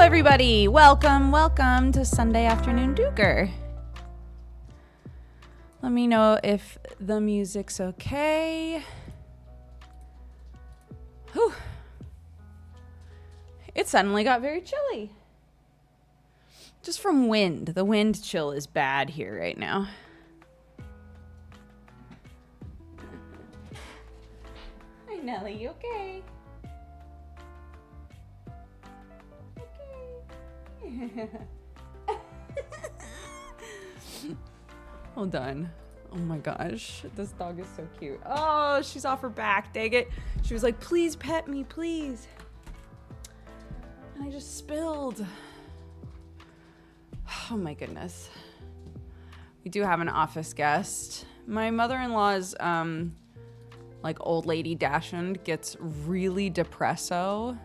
everybody. Welcome to Sunday Afternoon Dooger. Let me know if the music's okay. Whew. It suddenly got very chilly. Just from wind. The wind chill is bad here right now. Hi, Nelly. You okay? Hold on. Oh my gosh. This dog is so cute. Oh, she's off her back. Dang it. She was like, please pet me, please. And I just spilled. Oh my goodness. We do have an office guest. My mother-in-law's like old lady Dachshund gets really depresso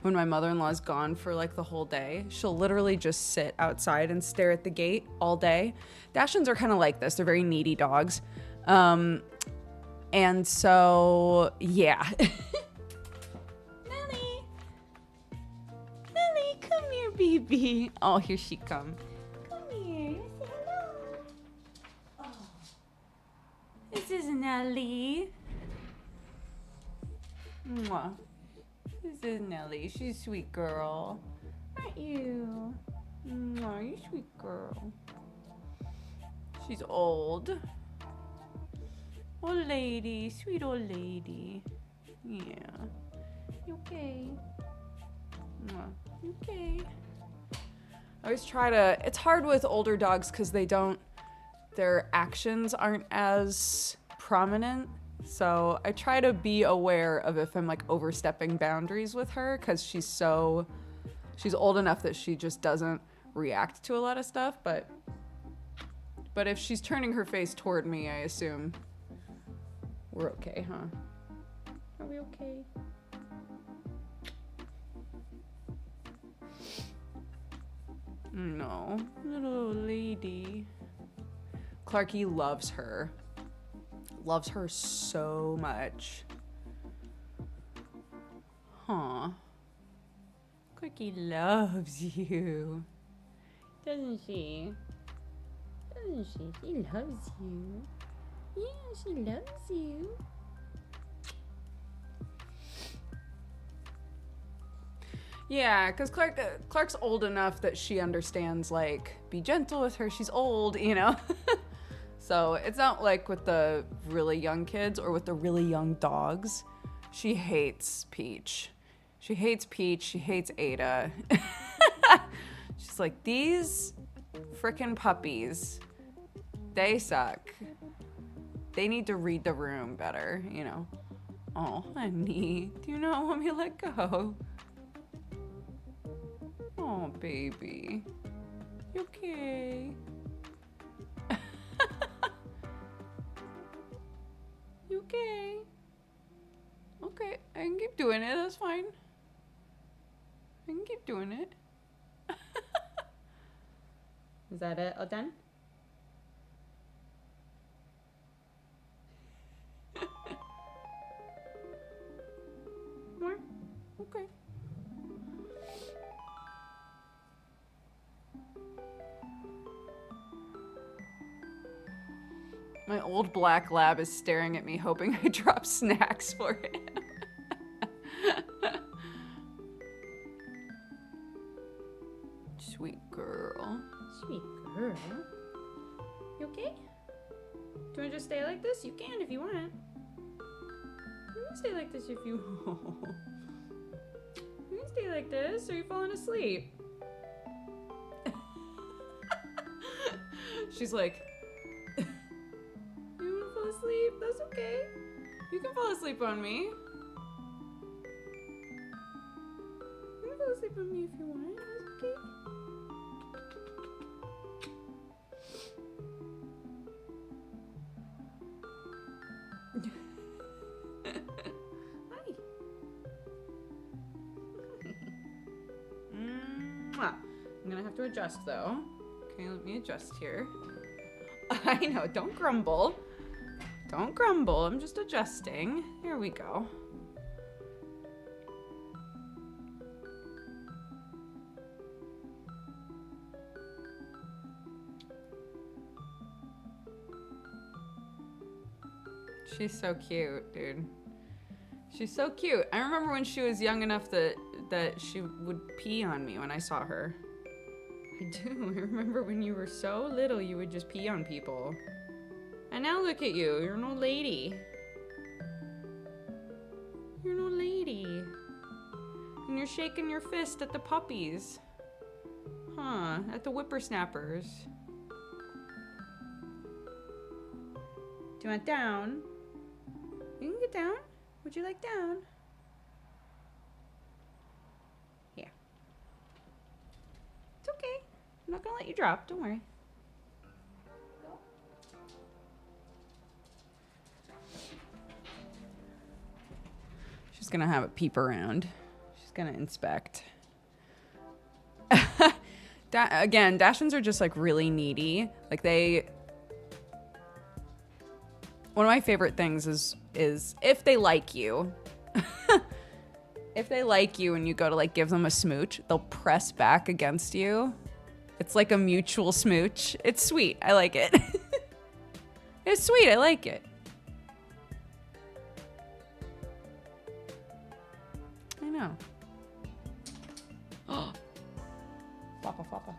when my mother-in-law's gone for like the whole day. She'll literally just sit outside and stare at the gate all day. Dachshunds are kind of like this. They're very needy dogs. And so, yeah. Nelly, come here, baby. Oh, here she come. Come here. Say hello. Oh, this is Nelly. Mwah. This is Nelly. She's a sweet girl. Aren't you? Oh, you sweet girl. She's old. Old lady. Sweet old lady. Yeah. You okay? You okay? I always try to... It's hard with older dogs because their actions aren't as prominent. So I try to be aware of if I'm like overstepping boundaries with her because she's old enough that she just doesn't react to a lot of stuff. But if she's turning her face toward me, I assume we're okay, huh? Are we okay? No, little lady. Clarky loves her. Loves her so much. Huh. Cookie loves you. Doesn't she? Doesn't she? She loves you. Yeah, she loves you. Yeah, because Clark's old enough that she understands, like, be gentle with her. She's old, you know? So it's not like with the really young kids or with the really young dogs. She hates Peach. She hates Ada. She's like, these frickin' puppies, they suck. They need to read the room better, you know. Oh, honey, do you not want me to let go? Oh, baby. You okay? You okay? Okay, I can keep doing it. That's fine. I can keep doing it. Is that it? All done? More? Okay. My old black lab is staring at me, hoping I drop snacks for him. Sweet girl. Sweet girl. You okay? Do you want to just stay like this? You can if you want. You can stay like this if you want. You can stay like this or you're falling asleep. She's like... Asleep. That's okay. You can fall asleep on me. You can fall asleep on me if you want. That's okay. Hi. I'm gonna have to adjust though. Okay, let me adjust here. I know, don't grumble. Don't grumble, I'm just adjusting. Here we go. She's so cute, dude. She's so cute. I remember when she was young enough that she would pee on me when I saw her. I do. I remember when you were so little, you would just pee on people. And now look at you. You're an old lady. You're an old lady. And you're shaking your fist at the puppies. Huh. At the whippersnappers. Do you want down? You can get down. Would you like down? Here. It's okay. I'm not gonna let you drop. Don't worry. Go. She's gonna have a peep around. She's gonna inspect. Again, Dachshunds are just like really needy. Like they... One of my favorite things is if they like you, if they like you and you go to like give them a smooch, they'll press back against you. It's like a mutual smooch. It's sweet. I like it. It's sweet. I like it. I know. Oh. Floppa, floppa.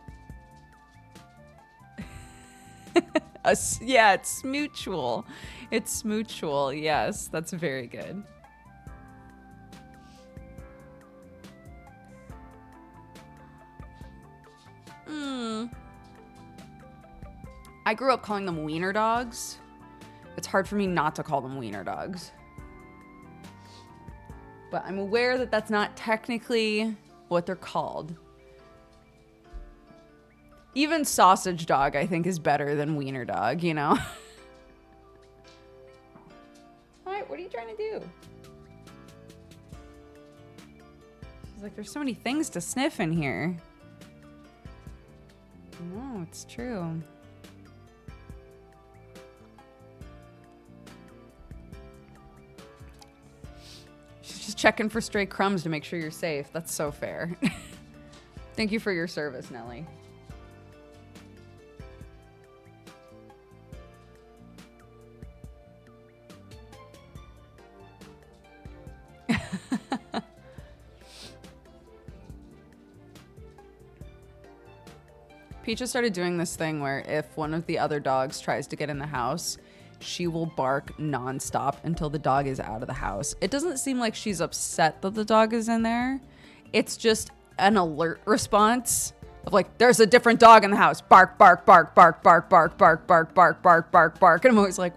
Yeah, it's mutual. It's mutual. Yes, that's very good. I grew up calling them wiener dogs. It's hard for me not to call them wiener dogs. But I'm aware that that's not technically what they're called. Even sausage dog, I think, is better than wiener dog, you know? All right, what are you trying to do? She's like, there's so many things to sniff in here. No, it's true. She's just checking for stray crumbs to make sure you're safe. That's so fair. Thank you for your service, Nelly. Peach has started doing this thing where if one of the other dogs tries to get in the house, she will bark nonstop until the dog is out of the house. It doesn't seem like she's upset that the dog is in there. It's just an alert response of like, there's a different dog in the house. Bark, bark, bark, bark, bark, bark, bark, bark, bark, bark, bark, bark. And I'm always like,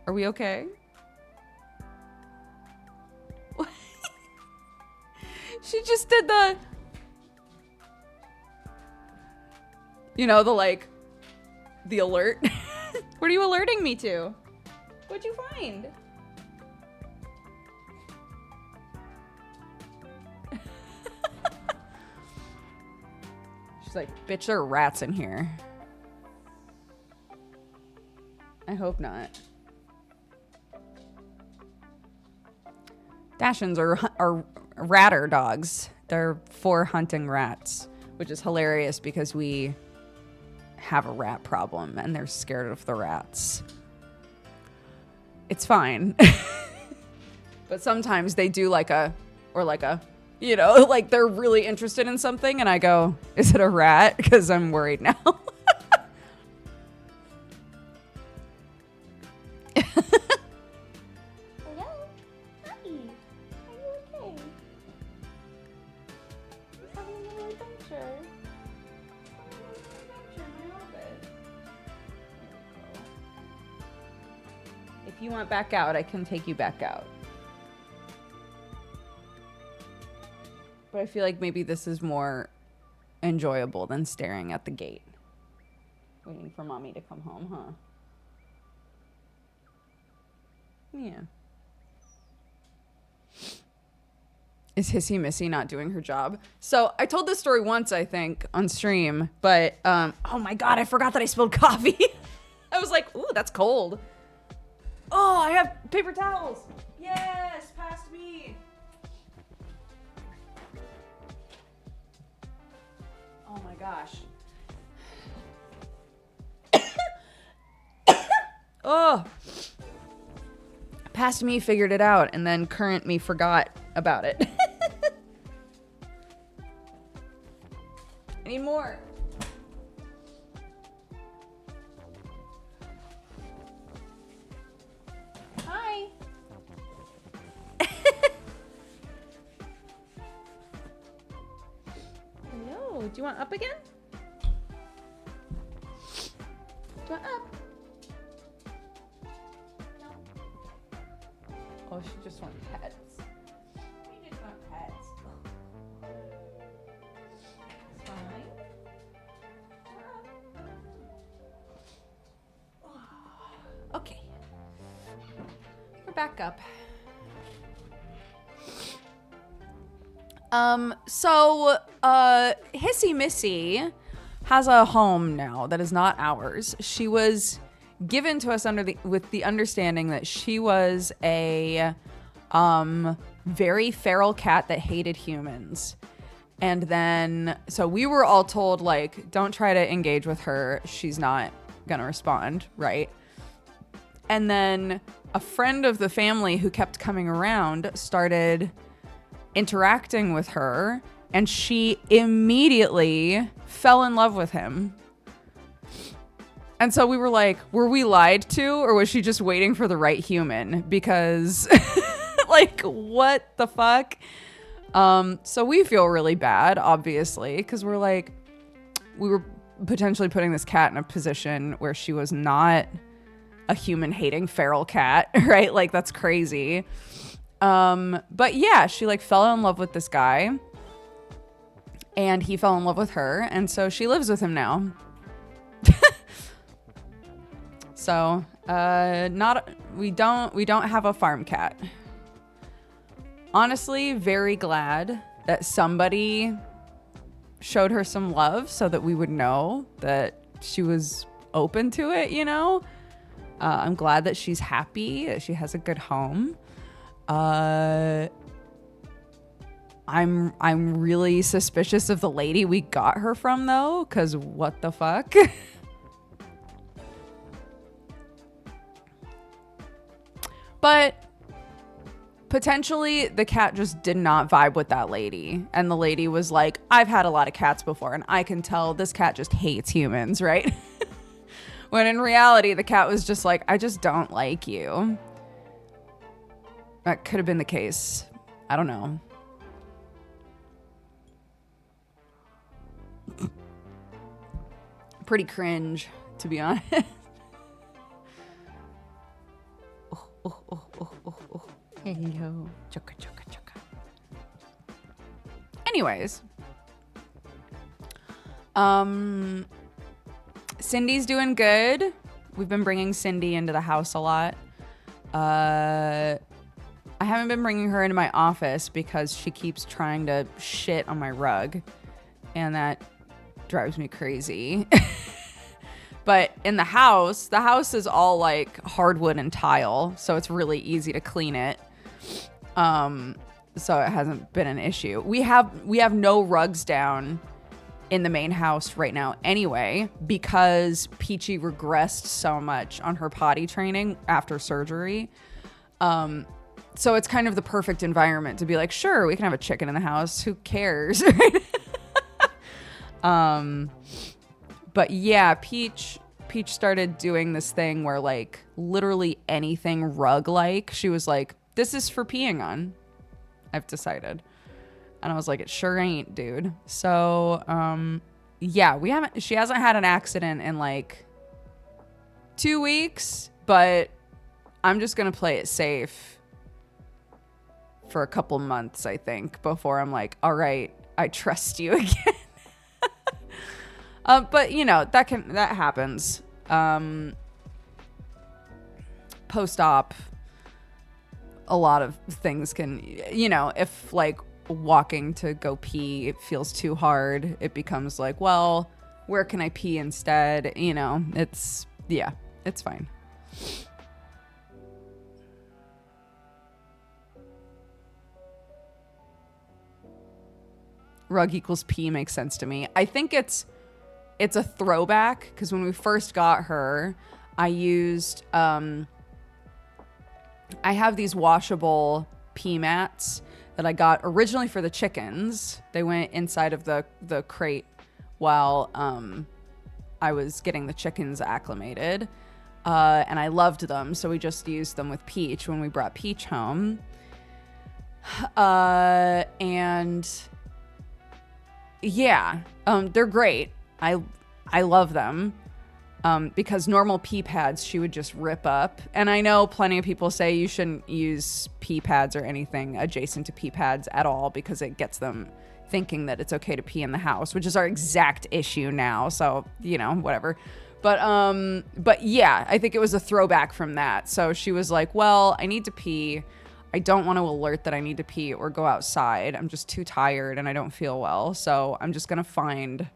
are we okay? She just did the... You know, the alert. What are you alerting me to? What'd you find? She's like, bitch, there are rats in here. I hope not. Dachshunds are ratter dogs. They're for hunting rats, which is hilarious because we have a rat problem and they're scared of the rats. It's fine. But sometimes they do you know, like they're really interested in something and I go, is it a rat? Because I'm worried now. Hello? Hi. Are you okay? You're having a little adventure. If you want back out, I can take you back out. But I feel like maybe this is more enjoyable than staring at the gate. Waiting for mommy to come home, huh? Yeah. Is Hissy Missy not doing her job? So I told this story once, I think, on stream, but oh my God, I forgot that I spilled coffee. I was like, ooh, that's cold. Oh, I have paper towels. Yes, past me. Oh my gosh. Oh. past me figured it out, and then current me forgot about it. I need more. Hi. Hello. Do you want up again? Do you want up? Oh, she just wants pets. We just want pets. It's fine. Okay. We're back up. Hissy Missy has a home now that is not ours. She was given to us with the understanding that she was a very feral cat that hated humans. And then, so we were all told, like, don't try to engage with her. She's not gonna respond, right? And then a friend of the family who kept coming around started interacting with her, and she immediately fell in love with him. And so we were like, were we lied to, or was she just waiting for the right human? Because like, what the fuck? So we feel really bad, obviously, because we're like, we were potentially putting this cat in a position where she was not a human hating feral cat, right? Like, that's crazy. But yeah, she like fell in love with this guy, and he fell in love with her, and so she lives with him now. So, we don't have a farm cat. Honestly, very glad that somebody showed her some love so that we would know that she was open to it, you know? I'm glad that she's happy, that she has a good home. I'm really suspicious of the lady we got her from, though, because what the fuck? But potentially the cat just did not vibe with that lady. And the lady was like, I've had a lot of cats before, and I can tell this cat just hates humans, right? When in reality, the cat was just like, I just don't like you. That could have been the case. I don't know. Pretty cringe, to be honest. Hello. Choka, choka, choka. Anyways. Cindy's doing good. We've been bringing Cindy into the house a lot. I haven't been bringing her into my office because she keeps trying to shit on my rug, and that drives me crazy. But in the house is all like hardwood and tile, so it's really easy to clean it. So it hasn't been an issue. We have no rugs down in the main house right now anyway, because Peachy regressed so much on her potty training after surgery. So it's kind of the perfect environment to be like, sure, we can have a chicken in the house. Who cares? But yeah, Peach started doing this thing where like literally anything rug-like, she was like, this is for peeing on, I've decided. And I was like, it sure ain't, dude. So, yeah, she hasn't had an accident in like 2 weeks, but I'm just going to play it safe for a couple months, I think, before I'm like, all right, I trust you again. But you know, that happens. Post-op, a lot of things can, you know, if like walking to go pee, it feels too hard, it becomes like, well, where can I pee instead? You know, it's fine. Rug equals pee makes sense to me. I think it's a throwback, because when we first got her, I used I have these washable pee mats that I got originally for the chickens. They went inside of the crate while I was getting the chickens acclimated. And I loved them, so we just used them with Peach when we brought Peach home. And yeah, they're great. I love them. Because normal pee pads she would just rip up. And I know plenty of people say you shouldn't use pee pads or anything adjacent to pee pads at all because it gets them thinking that it's okay to pee in the house, which is our exact issue now. So, you know, whatever. But yeah, I think it was a throwback from that. So she was like, well, I need to pee. I don't want to alert that I need to pee or go outside. I'm just too tired and I don't feel well. So I'm just going to find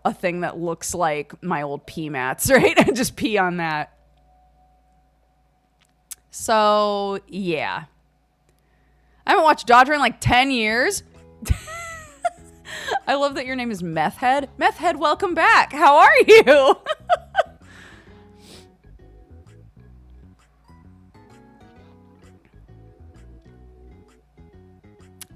a thing that looks like my old pee mats, right? And just pee on that. So, yeah. I haven't watched Dodger in like 10 years. I love that your name is Meth Head. Meth Head, welcome back. How are you?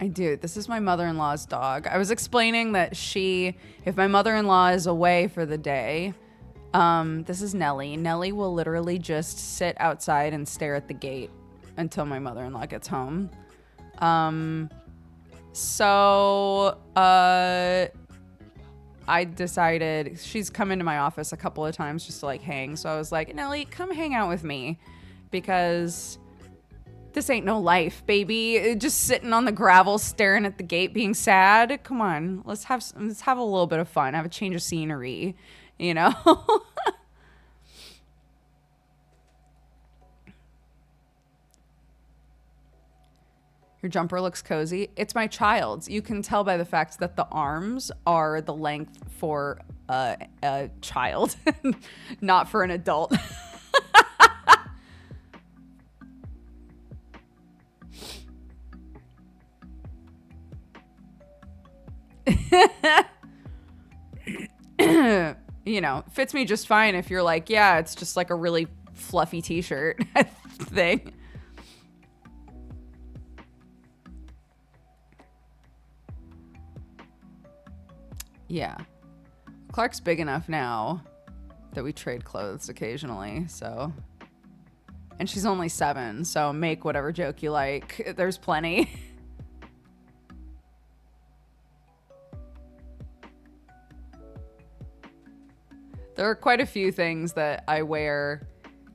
I do. This is my mother-in-law's dog. I was explaining that if my mother-in-law is away for the day, this is Nelly. Nelly will literally just sit outside and stare at the gate until my mother-in-law gets home. So I decided, she's come into my office a couple of times just to like hang. So I was like, Nelly, come hang out with me because this ain't no life, baby. Just sitting on the gravel, staring at the gate, being sad. Come on, let's have a little bit of fun. Have a change of scenery, you know. Your jumper looks cozy. It's my child's. You can tell by the fact that the arms are the length for a child, not for an adult. You know, fits me just fine if you're like, yeah, it's just like a really fluffy t-shirt thing. Yeah. Clark's big enough now that we trade clothes occasionally, so. And she's only 7, so make whatever joke you like. There's plenty. There are quite a few things that I wear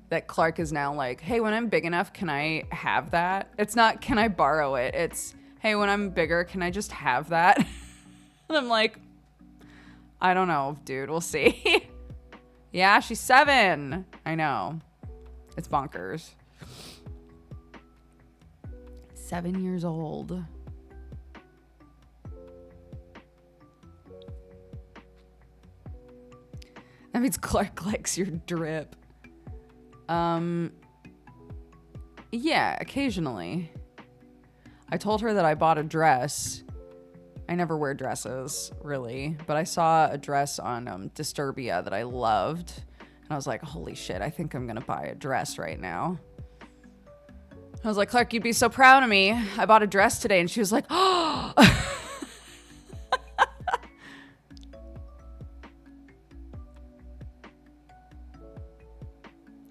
that Clark is now like, hey, when I'm big enough, can I have that? It's not, can I borrow it? It's, hey, when I'm bigger, can I just have that? And I'm like, I don't know, dude. We'll see. Yeah, she's 7. I know. It's bonkers. 7 years old. That means Clark likes your drip. Yeah, occasionally. I told her that I bought a dress. I never wear dresses, really. But I saw a dress on Disturbia that I loved. And I was like, holy shit, I think I'm going to buy a dress right now. I was like, Clark, you'd be so proud of me. I bought a dress today. And she was like, oh.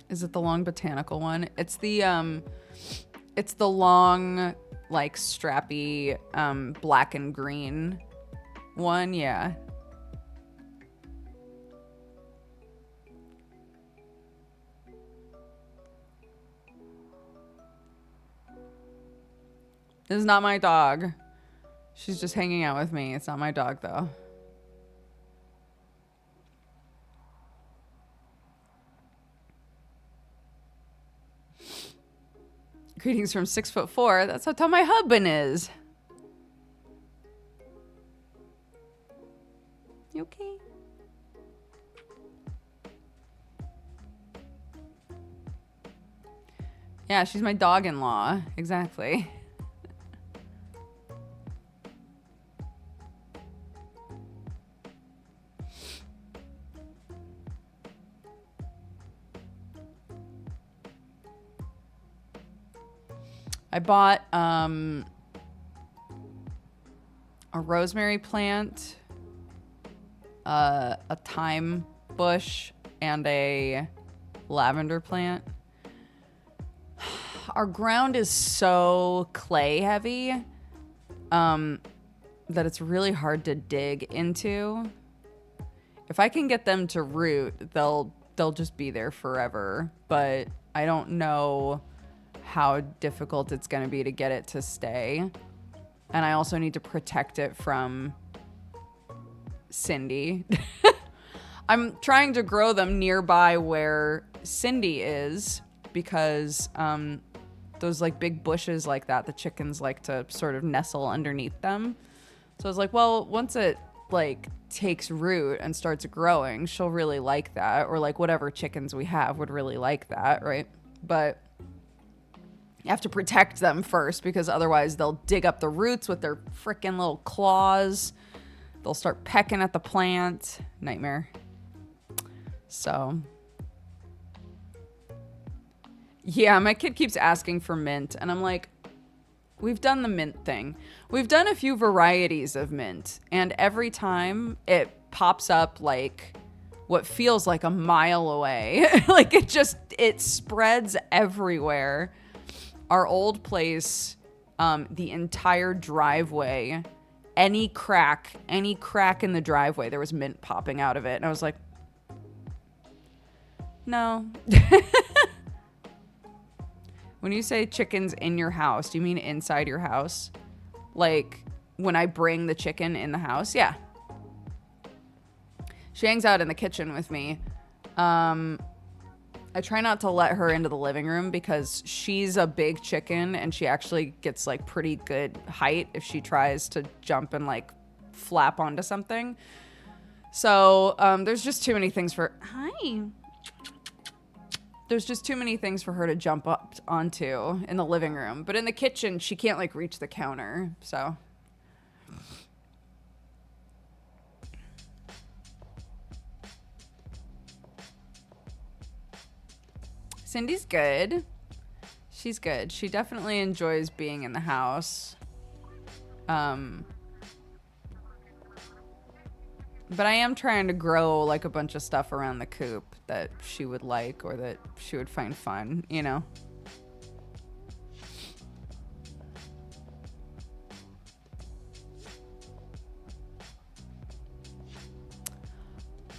Is it the long botanical one? It's the long, like, strappy, black and green one. Yeah. This is not my dog. She's just hanging out with me. It's not my dog, though. Greetings from 6'4". That's how tall my husband is. You okay? Yeah, she's my dog-in-law. Exactly. I bought a rosemary plant, a thyme bush, and a lavender plant. Our ground is so clay heavy that it's really hard to dig into. If I can get them to root, they'll just be there forever. But I don't know how difficult it's going to be to get it to stay. And I also need to protect it from Cindy. I'm trying to grow them nearby where Cindy is because those like big bushes like that, the chickens like to sort of nestle underneath them. So I was like, well, once it like takes root and starts growing, she'll really like that, or like whatever chickens we have would really like that, right? But you have to protect them first because otherwise they'll dig up the roots with their freaking little claws. They'll start pecking at the plant. Nightmare. So yeah, my kid keeps asking for mint and I'm like, we've done the mint thing. We've done a few varieties of mint, and every time it pops up like what feels like a mile away. Like it spreads everywhere. Our old place, the entire driveway, any crack in the driveway, there was mint popping out of it. And I was like, no. When you say chickens in your house, do you mean inside your house? Like when I bring the chicken in the house? Yeah. She hangs out in the kitchen with me. I try not to let her into the living room because she's a big chicken and she actually gets like pretty good height if she tries to jump and like flap onto something. So there's just too many things for... Hi. There's just too many things for her to jump up onto in the living room. But in the kitchen, she can't like reach the counter. So Cindy's good. She's good. She definitely enjoys being in the house. But I am trying to grow like a bunch of stuff around the coop that she would like or that she would find fun, you know?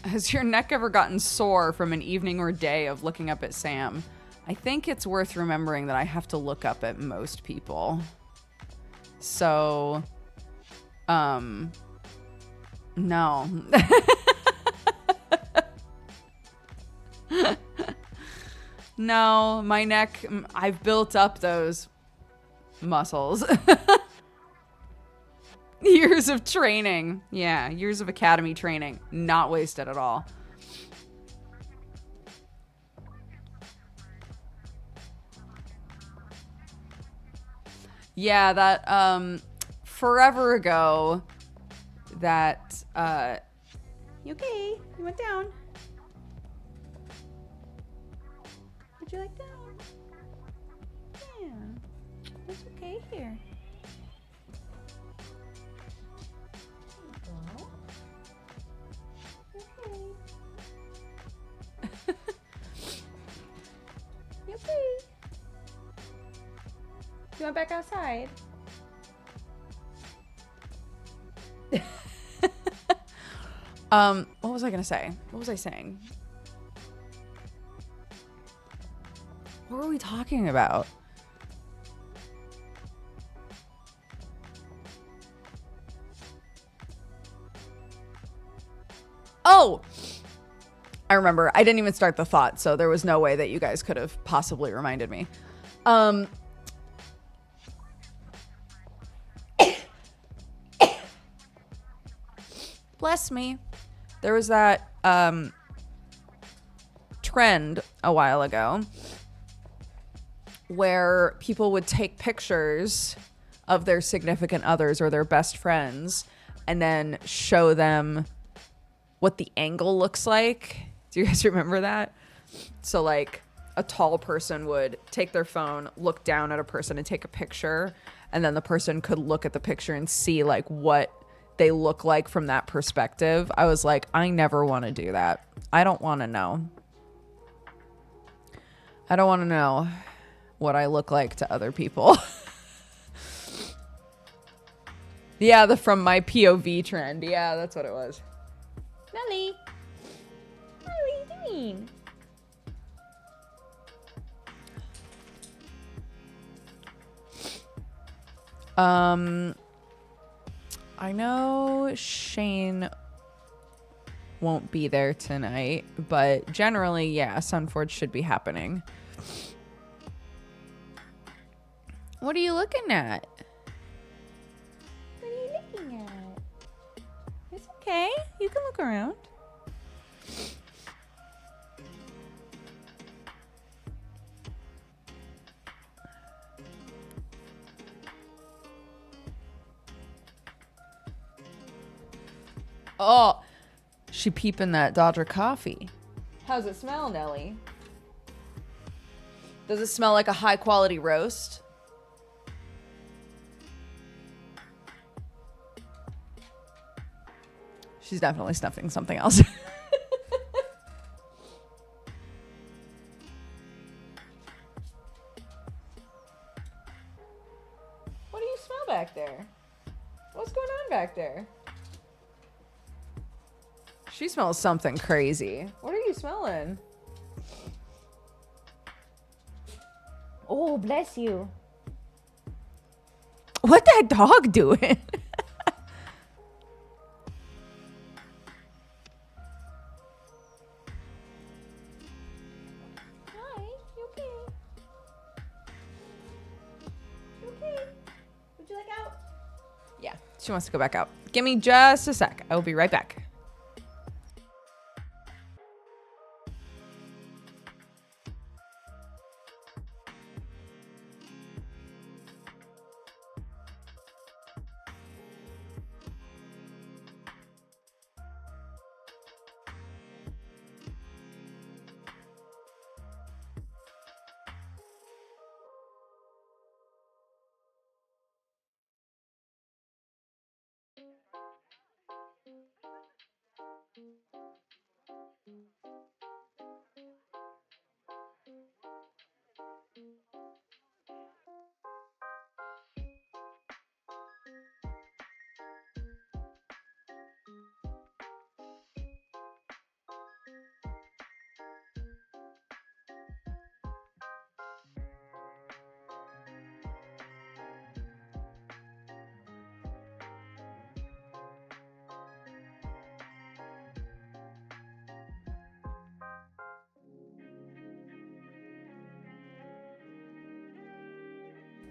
Has your neck ever gotten sore from an evening or day of looking up at Sam? I think it's worth remembering that I have to look up at most people. So, no. No, my neck, I've built up those muscles. Years of training. Yeah, years of academy training. Not wasted at all. Yeah, that, forever ago, that, you okay? You went down. Would you like down? Yeah. It's okay here. Okay. You okay? You want back outside? What was I gonna say? What was I saying? What were we talking about? Oh! I remember. I didn't even start the thought, so there was no way that you guys could have possibly reminded me. Bless me. There was that trend a while ago where people would take pictures of their significant others or their best friends and then show them what the angle looks like. Do you guys remember that? So like a tall person would take their phone, look down at a person and take a picture, and then the person could look at the picture and see like what they look like from that perspective. I was like, I never want to do that. I don't want to know. I don't want to know what I look like to other people. Yeah, the from my POV trend. Yeah, that's what it was. Nelly, what are you doing? I know Shane won't be there tonight, but generally, yeah, Sunforge should be happening. What are you looking at? What are you looking at? It's okay. You can look around. Oh, she peeping that Dodger coffee. How's it smell, Nelly? Does it smell like a high quality roast? She's definitely snuffing something else. What do you smell back there? What's going on back there? She smells something crazy. What are you smelling? Oh, bless you. What that dog doing? Hi, you okay? You okay? Would you like out? Yeah, she wants to go back out. Give me just a sec. I will be right back.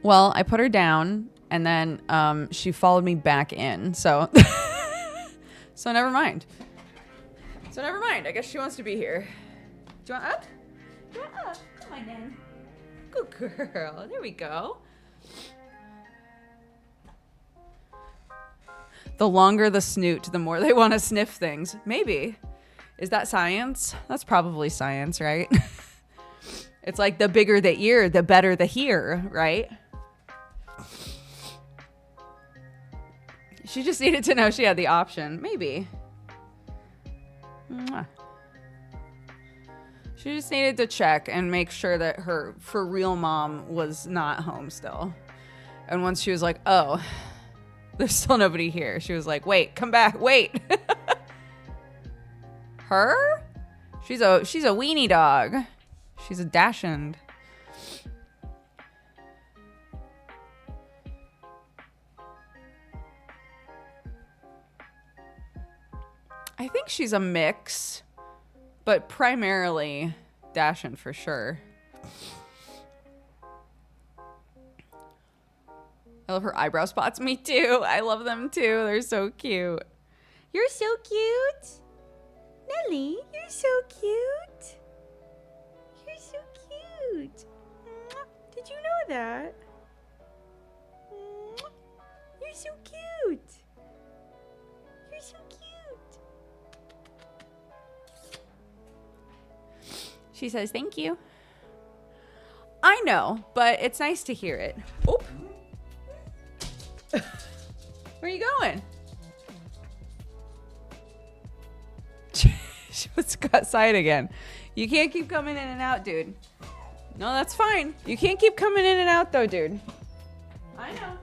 Well, I put her down and then she followed me back in. So so never mind. So never mind. I guess she wants to be here. Do you want up? Do you want up? Come on then. Good girl. There we go. The longer the snoot, the more they want to sniff things. Maybe. Is that science? That's probably science, right? It's like the bigger the ear, the better the hear, right? She just needed to know she had the option. Maybe. Mwah. She just needed to check and make sure that her for real mom was not home still. And once she was like, oh, there's still nobody here, she was like, wait, come back, wait. Her? She's a weenie dog. She's a dachshund. I think she's a mix, but primarily dachshund for sure. I love her eyebrow spots. Me too. I love them too. They're so cute. You're so cute. Nelly, you're so cute. You're so cute. Mwah. Did you know that? Mwah. You're so cute. You're so cute. She says thank you. I know, but it's nice to hear it. Oop. Where are you going? She wants to go outside again. You can't keep coming in and out, dude. No, that's fine. You can't keep coming in and out, though, dude. I know.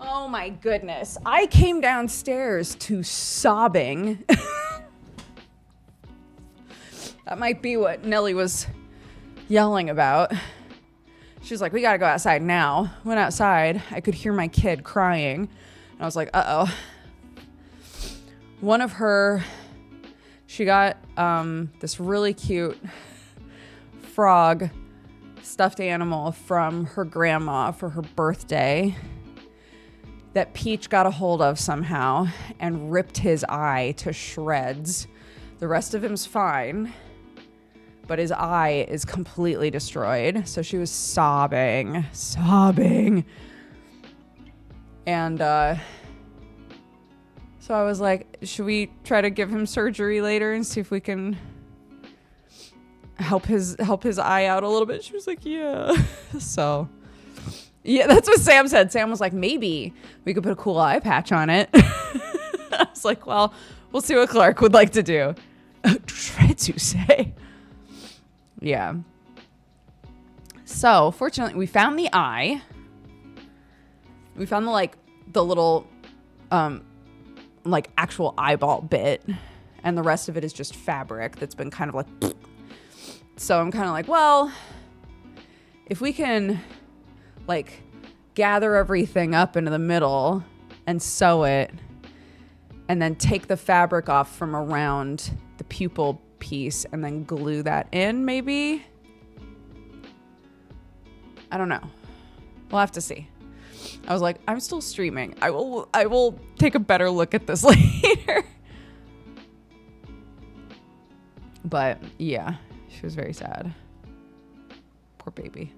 Oh my goodness. I came downstairs to sobbing. That might be what Nelly was yelling about. She was like, we gotta go outside now. Went outside. I could hear my kid crying. And I was like, uh-oh. One of her, she got this really cute frog stuffed animal from her grandma for her birthday that Peach got a hold of somehow and ripped his eye to shreds. The rest of him's fine, but his eye is completely destroyed. So she was sobbing. And so I was like, should we try to give him surgery later and see if we can help his eye out a little bit? She was like, yeah. So yeah, that's what Sam said. Sam was like, maybe we could put a cool eye patch on it. I was like, well, we'll see what Clark would like to do. Shreds, you say? Yeah. So fortunately, we found the eye. We found the little actual eyeball bit, and the rest of it is just fabric that's been kind of like. So I'm kind of like, well, if we can gather everything up into the middle and sew it and then take the fabric off from around the pupil piece and then glue that in, maybe. I don't know. We'll have to see. I was like, I'm still streaming. I will take a better look at this later. But yeah, she was very sad. Poor baby.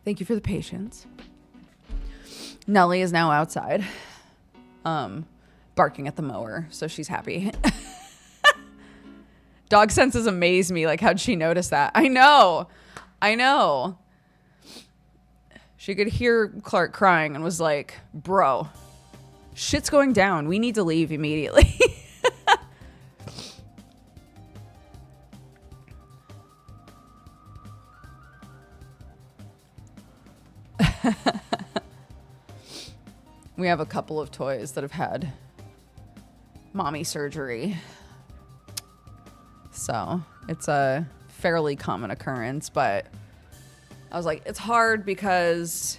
Thank you for the patience. Nelly is now outside, barking at the mower, so she's happy. Dog senses amaze me. Like, how'd she notice that? I know. She could hear Clark crying and was like, bro, shit's going down. We need to leave immediately. We have a couple of toys that have had mommy surgery. So it's a fairly common occurrence, but I was like, it's hard because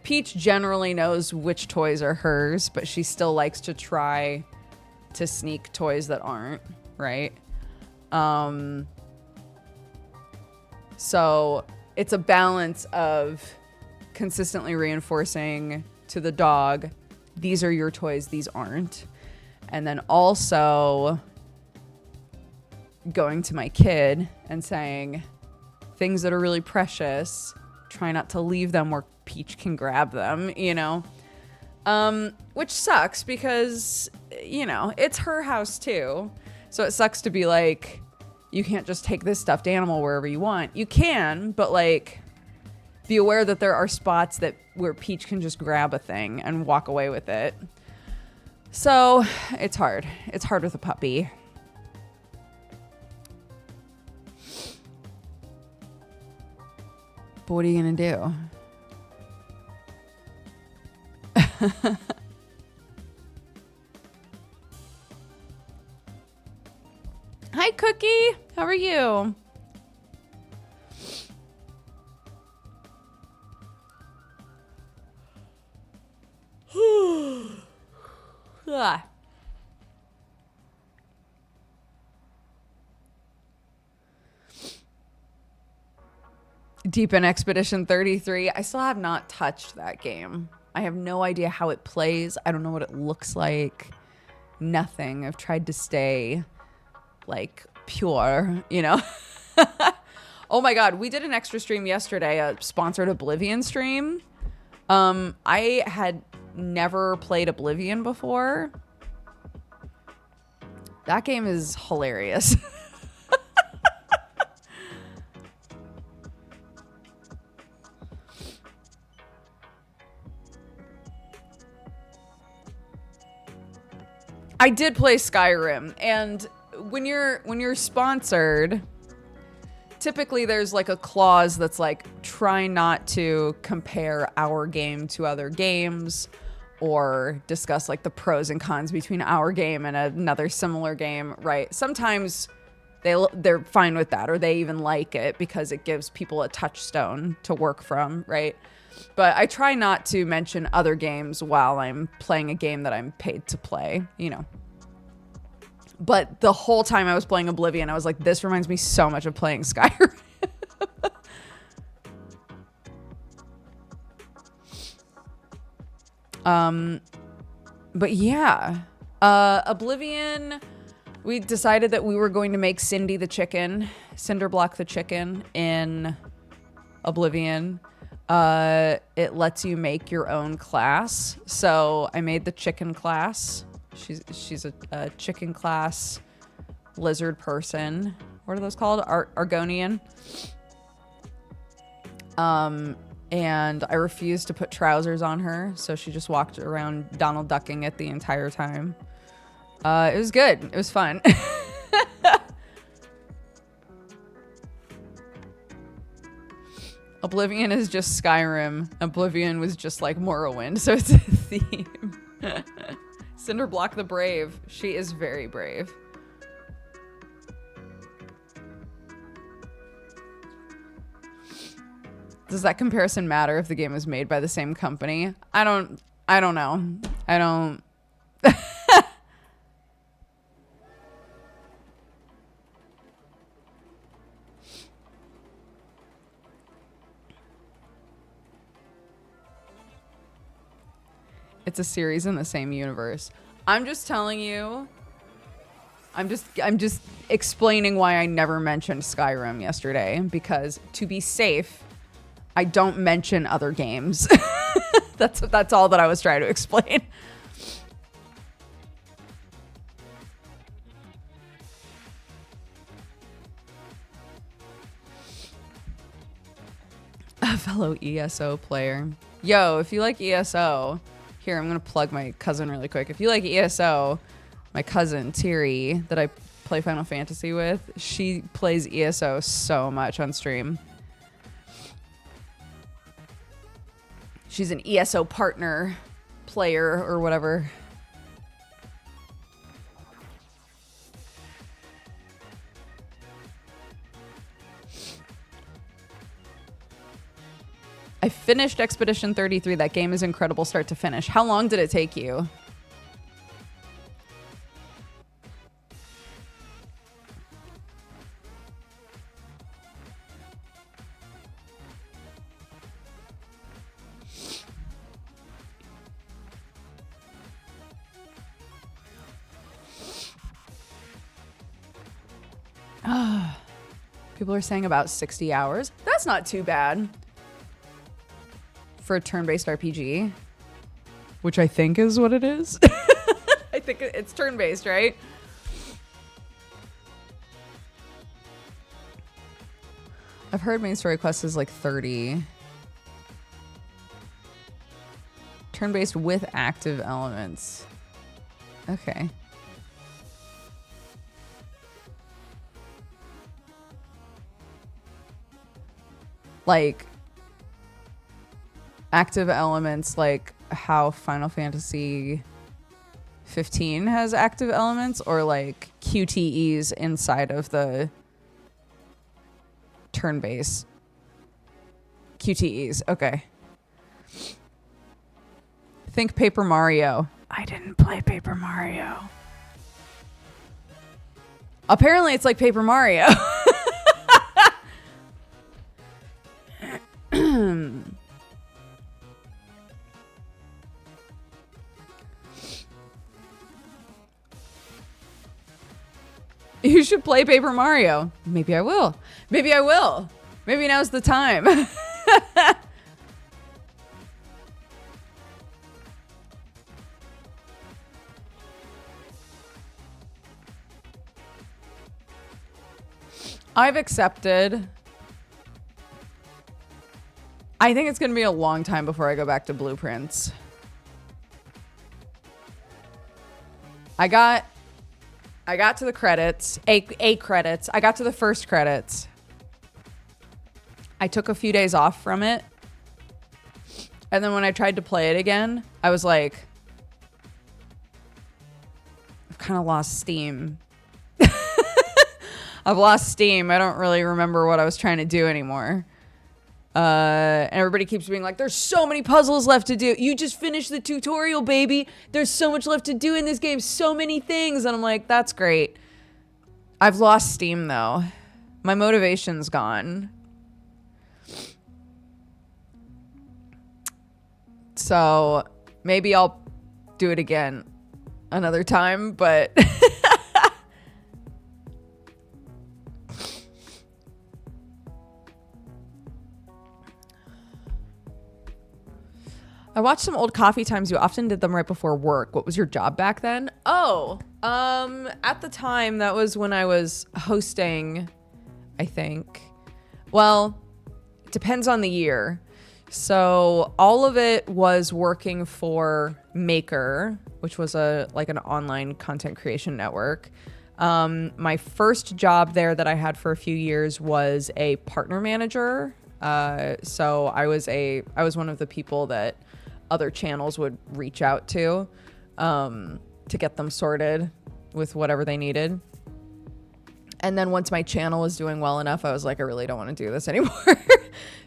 Peach generally knows which toys are hers, but she still likes to try to sneak toys that aren't, right? So it's a balance of consistently reinforcing to the dog, these are your toys, these aren't. And then also going to my kid and saying, things that are really precious, try not to leave them where Peach can grab them, which sucks because, it's her house too. So it sucks to be like, you can't just take this stuffed animal wherever you want. You can, but be aware that there are spots where Peach can just grab a thing and walk away with it. So it's hard. It's hard with a puppy. But what are you going to do? Hi, Cookie. How are you? Deep in Expedition 33. I still have not touched that game. I have no idea how it plays. I don't know what it looks like. Nothing. I've tried to stay pure, Oh my God. We did an extra stream yesterday, a sponsored Oblivion stream. I had never played Oblivion before. That game is hilarious. I did play Skyrim, and when you're sponsored, typically there's a clause that's try not to compare our game to other games or discuss the pros and cons between our game and another similar game, right? Sometimes they're fine with that, or they even like it because it gives people a touchstone to work from, right? But I try not to mention other games while I'm playing a game that I'm paid to play, But the whole time I was playing Oblivion, I was like, this reminds me so much of playing Skyrim. But yeah, Oblivion, we decided that we were going to make Cinderblock the chicken in Oblivion. It lets you make your own class. So I made the chicken class. She's a chicken class lizard person. What are those called? Argonian. And I refused to put trousers on her, so she just walked around Donald Ducking it the entire time. It was good. It was fun. Oblivion is just Skyrim. Oblivion was just Morrowind, so it's a theme. Cinderblock the Brave. She is very brave. Does that comparison matter if the game is made by the same company? I don't know. I don't. It's a series in the same universe. I'm just telling you. I'm just explaining why I never mentioned Skyrim yesterday, because to be safe, I don't mention other games. That's all that I was trying to explain. A fellow ESO player. Yo, if you like ESO, here, I'm going to plug my cousin really quick. If you like ESO, my cousin, Tiri, that I play Final Fantasy with, she plays ESO so much on stream. She's an ESO partner player or whatever. I finished Expedition 33. That game is incredible start to finish. How long did it take you? People are saying about 60 hours. That's not too bad for a turn-based RPG, which I think is what it is. I think it's turn-based, right? I've heard main story quest is like 30. Turn-based with active elements. Okay. Like active elements, like how Final Fantasy 15 has active elements, or like QTEs inside of the turn-based QTEs. Okay. Think Paper Mario. I didn't play Paper Mario. Apparently it's like Paper Mario. You should play Paper Mario. Maybe I will. Maybe I will. Maybe now's the time. I've accepted. I think it's going to be a long time before I go back to Blueprints. I got to the credits, eight credits. I got to the first credits. I took a few days off from it. And then when I tried to play it again, I was like, I've kind of lost steam. I've lost steam. I don't really remember what I was trying to do anymore. And everybody keeps being like, there's so many puzzles left to do. You just finished the tutorial, baby. There's so much left to do in this game. So many things. And I'm like, that's great. I've lost steam, though. My motivation's gone. So maybe I'll do it again another time, but... I watched some old coffee times. You often did them right before work. What was your job back then? Oh, at the time, that was when I was hosting, I think. Well, it depends on the year. So all of it was working for Maker, which was like an online content creation network. My first job there that I had for a few years was a partner manager. So I was one of the people that other channels would reach out to get them sorted with whatever they needed. And then once my channel was doing well enough, I was like, I really don't want to do this anymore.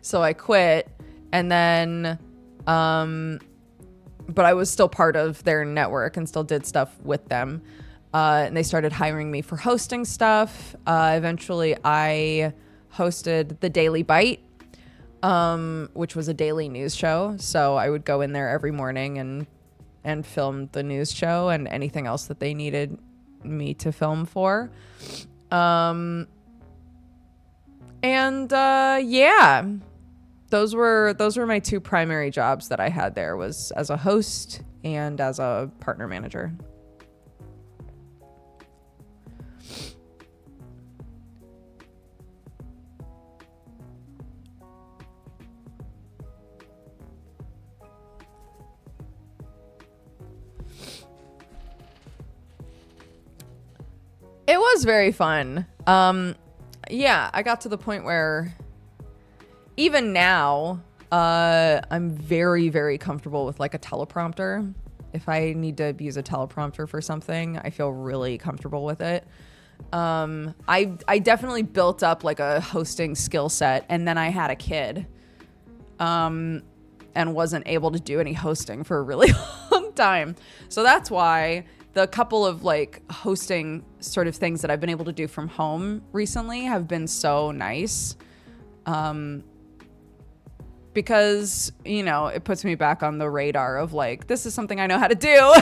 So I quit. And then, but I was still part of their network and still did stuff with them. And they started hiring me for hosting stuff. Eventually I hosted The Daily Bite, which was a daily news show. So I would go in there every morning and and filmed the news show and anything else that they needed me to film for. Yeah, those were my two primary jobs that I had there, was as a host and as a partner manager. It was very fun. Yeah, I got to the point where even now, I'm very, very comfortable with like a teleprompter. If I need to use a teleprompter for something, I feel really comfortable with it. I definitely built up like a hosting skill set, and then I had a kid, and wasn't able to do any hosting for a really long time. So that's why the couple of like hosting sort of things that I've been able to do from home recently have been so nice. Because, you know, it puts me back on the radar of like, this is something I know how to do.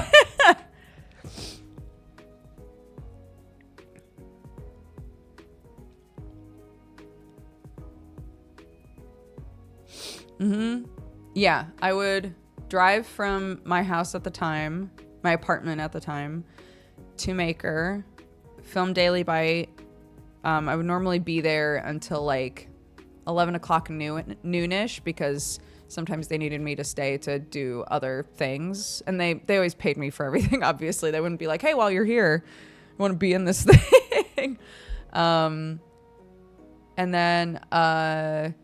Yeah, I would drive from my house at the time, my apartment at the time, to Maker, film Daily Bite. I would normally be there until like 11 o'clock noonish, because sometimes they needed me to stay to do other things. And they always paid me for everything, obviously. They wouldn't be like, hey, while you're here, you want to be in this thing? And then I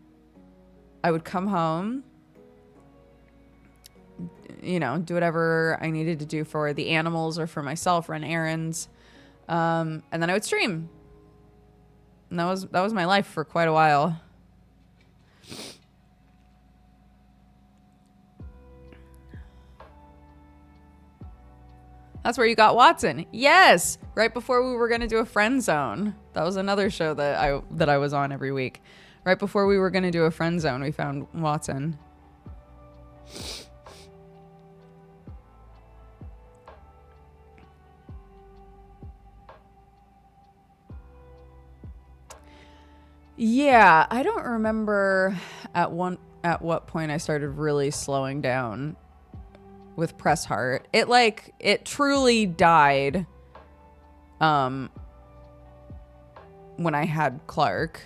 would come home, you know, do whatever I needed to do for the animals or for myself, run errands. And then I would stream. And that was my life for quite a while. That's where you got Watson. Yes, right before we were going to do a friend zone. That was another show that I was on every week. Right before we were going to do a friend zone, we found Watson. Yeah, I don't remember at what point I started really slowing down with Press Heart. It truly died when I had Clark.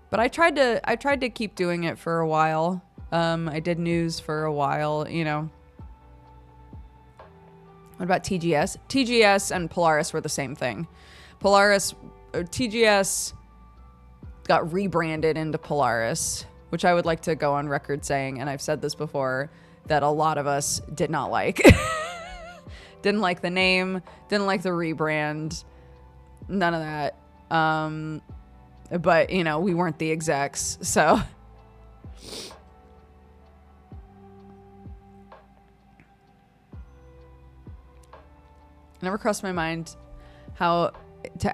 But I tried to keep doing it for a while. I did news for a while, you know. What about TGS? TGS and Polaris were the same thing. TGS got rebranded into Polaris, which I would like to go on record saying, and I've said this before, that a lot of us did not like. Didn't like the name, didn't like the rebrand, none of that. But, you know, we weren't the execs, so. Never crossed my mind to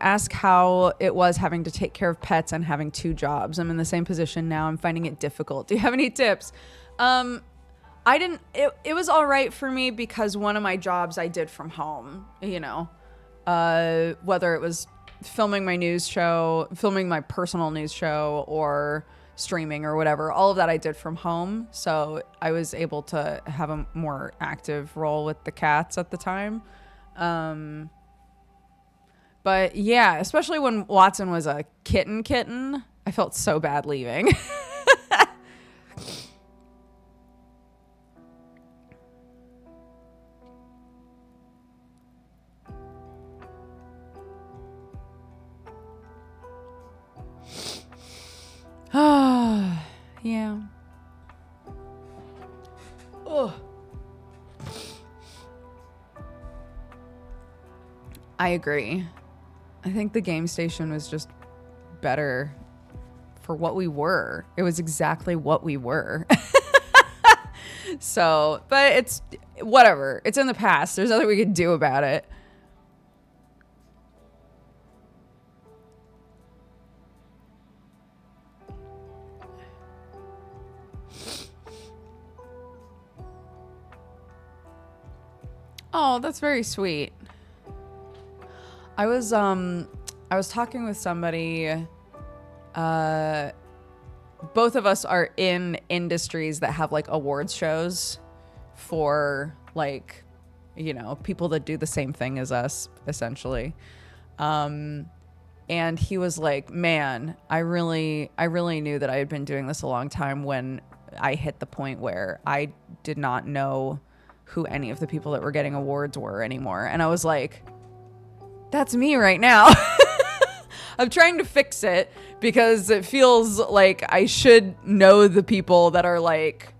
ask how it was having to take care of pets and having two jobs. I'm in the same position now. I'm finding it difficult. Do you have any tips? It was all right for me because one of my jobs I did from home, you know, whether it was filming my news show, filming my personal news show, or streaming or whatever, all of that I did from home. So I was able to have a more active role with the cats at the time. But yeah, especially when Watson was a kitten, I felt so bad leaving. Yeah. Oh. I agree. I think the game station was just better for what we were. It was exactly what we were. So, but it's whatever. It's in the past. There's nothing we could do about it. Oh, that's very sweet. I was talking with somebody. Both of us are in industries that have like awards shows for like, you know, people that do the same thing as us, essentially. And he was like, man, I really knew that I had been doing this a long time when I hit the point where I did not know who any of the people that were getting awards were anymore. And I was like, that's me right now. I'm trying to fix it because it feels like I should know the people that are like,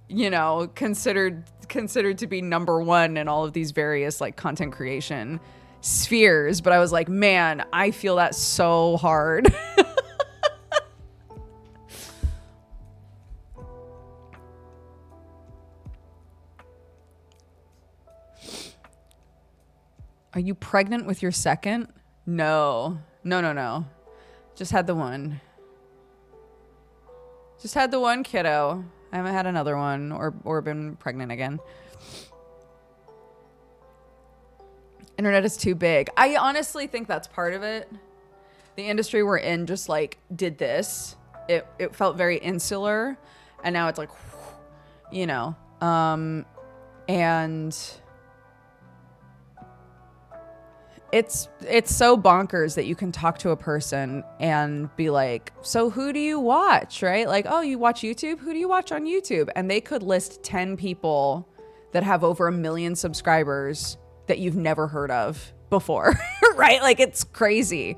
you know, considered to be number one in all of these various like content creation spheres. But I was like, man, I feel that so hard. Are you pregnant with your second? No. Just had the one. Just had the one kiddo. I haven't had another one or been pregnant again. Internet is too big. I honestly think that's part of it. The industry we're in just like did this. It felt very insular, and now it's like, you know, and it's so bonkers that you can talk to a person and be like, so who do you watch, right? Like, oh, you watch YouTube? Who do you watch on YouTube? And they could list 10 people that have over 1 million subscribers that you've never heard of before, right? Like, it's crazy.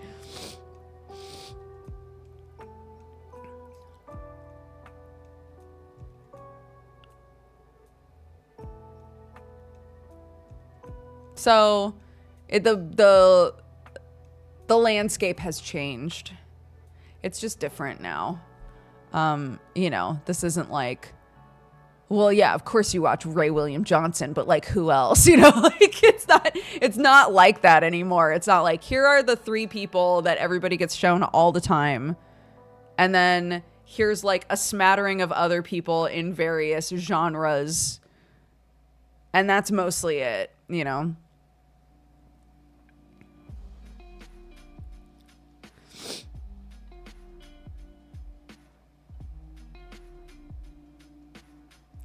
So the landscape has changed. It's just different now. You know, this isn't like, well, yeah, of course you watch Ray William Johnson, but like who else? You know, like it's not like that anymore. It's not like, here are the 3 people that everybody gets shown all the time. And then here's like a smattering of other people in various genres. And that's mostly it, you know?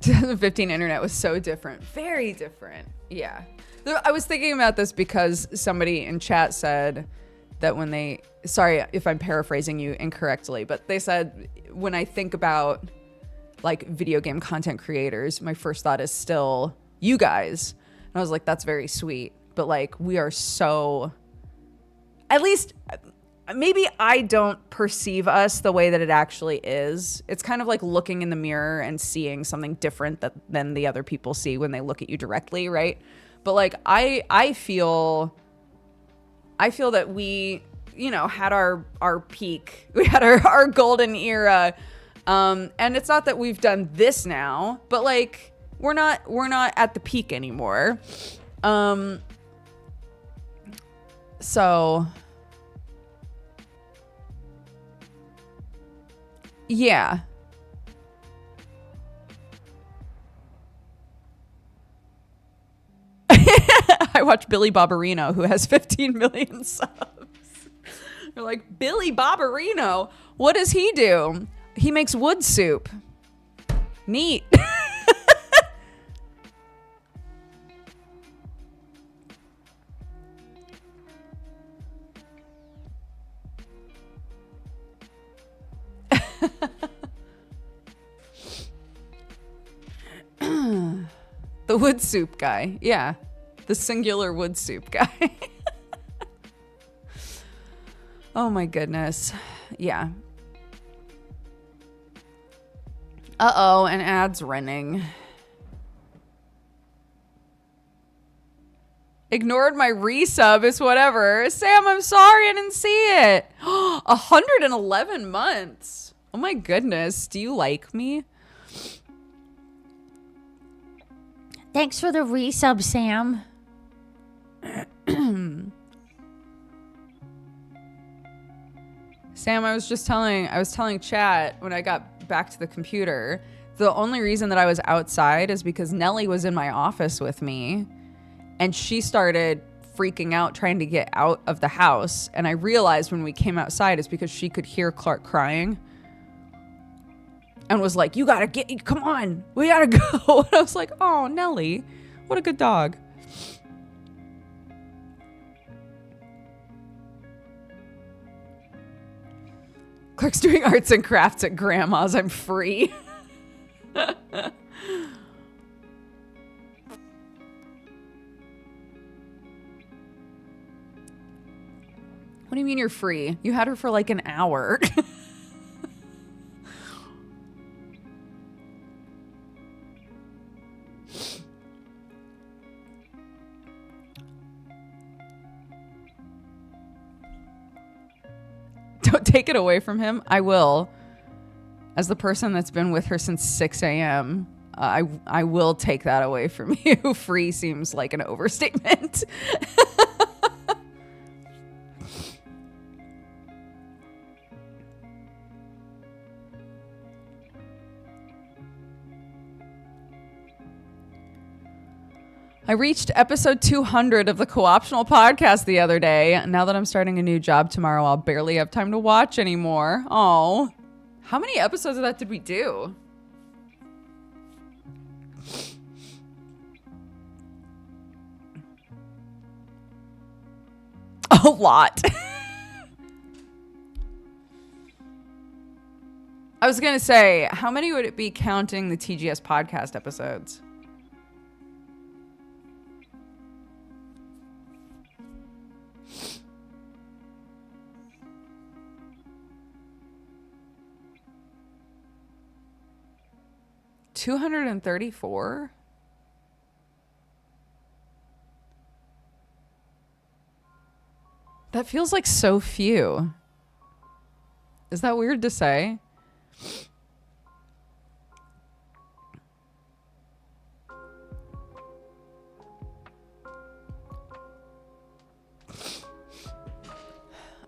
The 2015 internet was so different. Very different. Yeah. I was thinking about this because somebody in chat said that when they, sorry if I'm paraphrasing you incorrectly, but they said, when I think about like video game content creators, my first thought is still you guys. And I was like, that's very sweet. But like, we are so, at least maybe I don't perceive us the way that it actually is. It's kind of like looking in the mirror and seeing something different than the other people see when they look at you directly, right? But like I feel that we, you know, had our peak. We had our golden era. And it's not that we've done this now, but like we're not at the peak anymore. So yeah. I watch Billy Barbarino, who has 15 million subs. They're like, Billy Barbarino? What does he do? He makes wood soup. Neat. The wood soup guy. Yeah. The singular wood soup guy. Oh my goodness. Yeah. Uh-oh, an ad's running. Ignored my resub, it's whatever. Sam, I'm sorry I didn't see it. 111 months. Oh my goodness. Do you like me? Thanks for the resub, Sam. Sam, I was telling chat when I got back to the computer The only reason that I was outside is because Nelly was in my office with me and she started freaking out trying to get out of the house. And I realized when we came outside it's because she could hear Clark crying and was like, you gotta come on, we gotta go. And I was like, oh, Nelly, what a good dog. Clark's doing arts and crafts at grandma's. I'm free. What do you mean you're free? You had her for like an hour. Don't take it away from him. I will. As the person that's been with her since 6 a.m., I will take that away from you. Free seems like an overstatement. I reached episode 200 of the Co-Optional podcast the other day. Now that I'm starting a new job tomorrow, I'll barely have time to watch anymore. Oh, how many episodes of that did we do? A lot. I was going to say, how many would it be counting the TGS podcast episodes? $234? That feels like so few. Is that weird to say?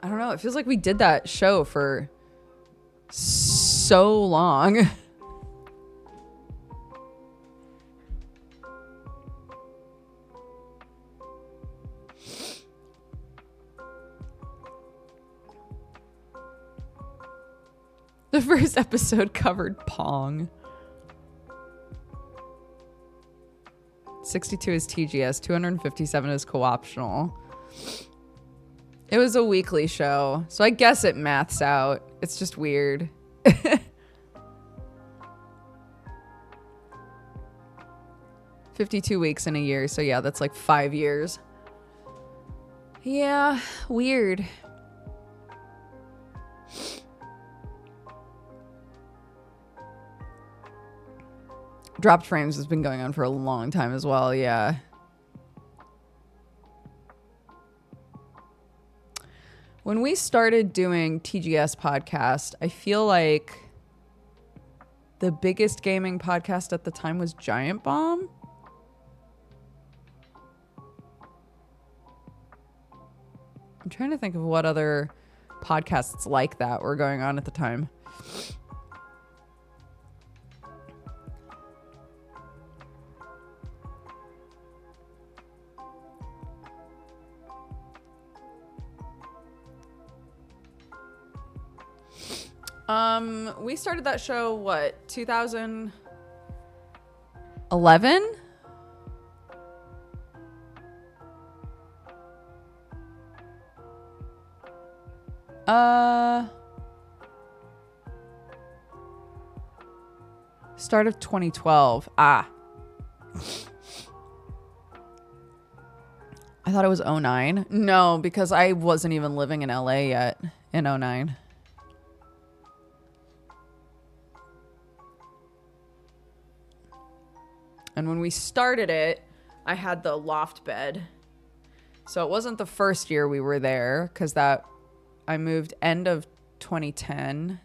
I don't know. It feels like we did that show for so long. The first episode covered Pong. 62 is TGS. 257 is co-optional. It was a weekly show, so I guess it maths out. It's just weird. 52 weeks in a year, so yeah, that's like 5 years. Yeah, weird. Dropped Frames has been going on for a long time as well, yeah. When we started doing TGS podcast, I feel like the biggest gaming podcast at the time was Giant Bomb. I'm trying to think of what other podcasts like that were going on at the time. We started that show, what, 2011? Start of 2012. I thought it was 09. No, because I wasn't even living in LA yet in 09. And when we started it, I had the loft bed. So it wasn't the first year we were there, because I moved end of 2010.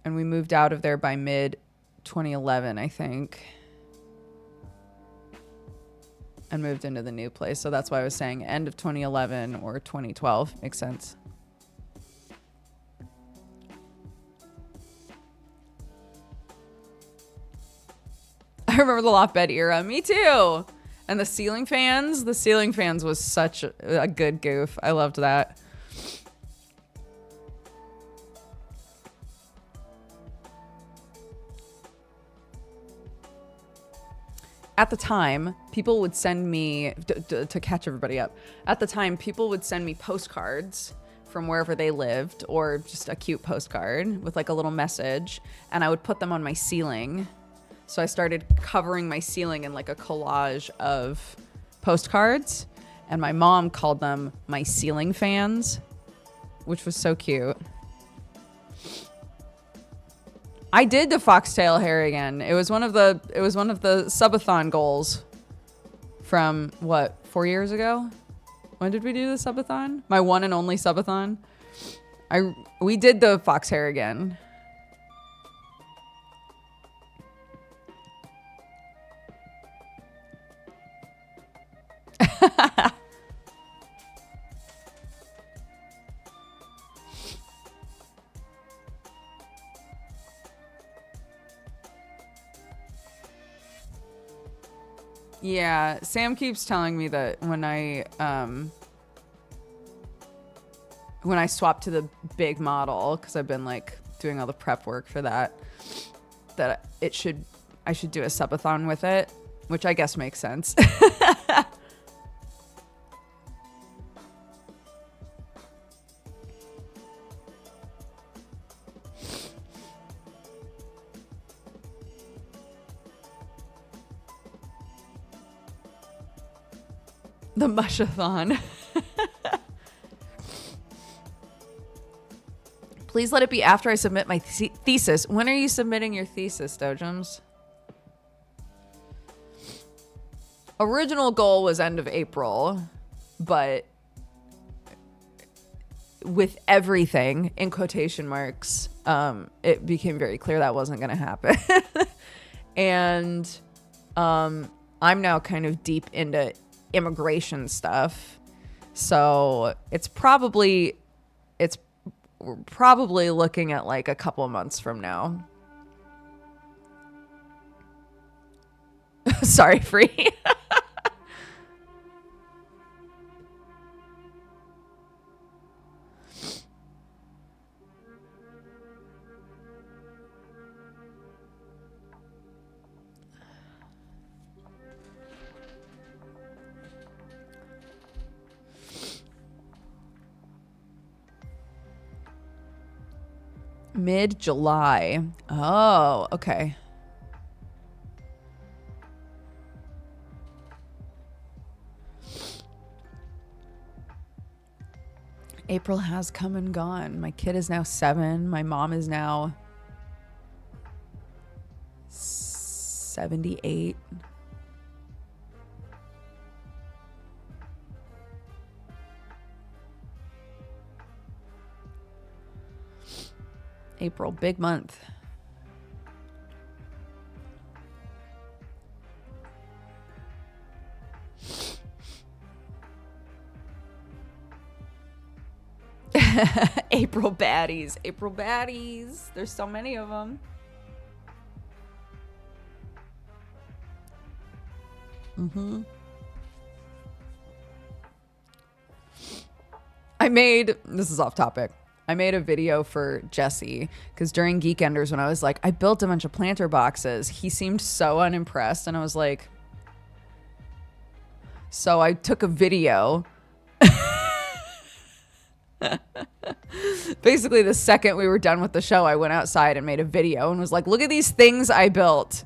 And we moved out of there by mid 2011, I think. And moved into the new place. So that's why I was saying end of 2011 or 2012. Makes sense. I remember the loft bed era. Me too. And the ceiling fans. The ceiling fans was such a good goof. I loved that. At the time, people would send me, to catch everybody up, at the time, people would send me postcards from wherever they lived, or just a cute postcard with like a little message, and I would put them on my ceiling. So I started covering my ceiling in like a collage of postcards, and my mom called them my ceiling fans, which was so cute. I did the foxtail hair again. It was one of the subathon goals from what, 4 years ago? When did we do the subathon? My one and only subathon. We did the fox hair again. Yeah, Sam keeps telling me that when I swap to the big model, because I've been like doing all the prep work for that I should do a subathon with it, which I guess makes sense. The mushathon. Please let it be after I submit my thesis. When are you submitting your thesis, Dojums? Original goal was end of April, but with everything in quotation marks, it became very clear that wasn't going to happen. And I'm now kind of deep into immigration stuff, so we're probably looking at like a couple of months from now. Sorry, Free. Mid-July. Oh, okay. April has come and gone. My kid is now 7. My mom is now 78. April, big month. April baddies. April baddies. There's so many of them. Mm-hmm. This is off topic. I made a video for Jesse because during Geekenders, when I was like, I built a bunch of planter boxes, he seemed so unimpressed. And I was like, so I took a video. Basically, the second we were done with the show, I went outside and made a video and was like, look at these things I built.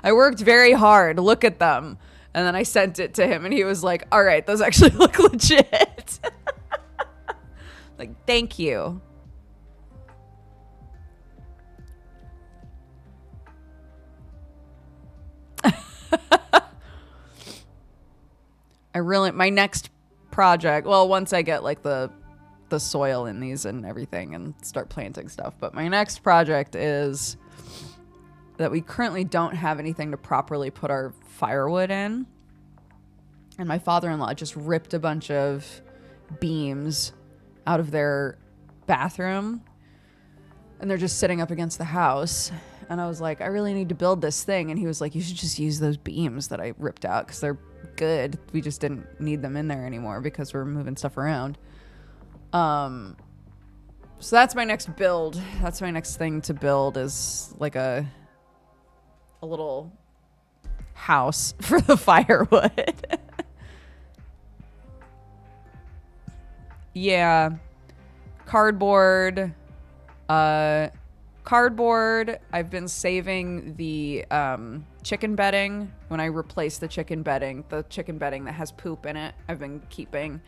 I worked very hard. Look at them. And then I sent it to him and he was like, all right, those actually look legit. Like, thank you. My next project, well, once I get like the soil in these and everything and start planting stuff, but my next project is that we currently don't have anything to properly put our firewood in. And my father-in-law just ripped a bunch of beams out of their bathroom and they're just sitting up against the house. And I was like, I really need to build this thing. And he was like, you should just use those beams that I ripped out because they're good. We just didn't need them in there anymore because we're moving stuff around. So that's my next build. That's my next thing to build is like a little house for the firewood. Yeah. Cardboard. I've been saving the chicken bedding. When I replace the chicken bedding that has poop in it, I've been keeping.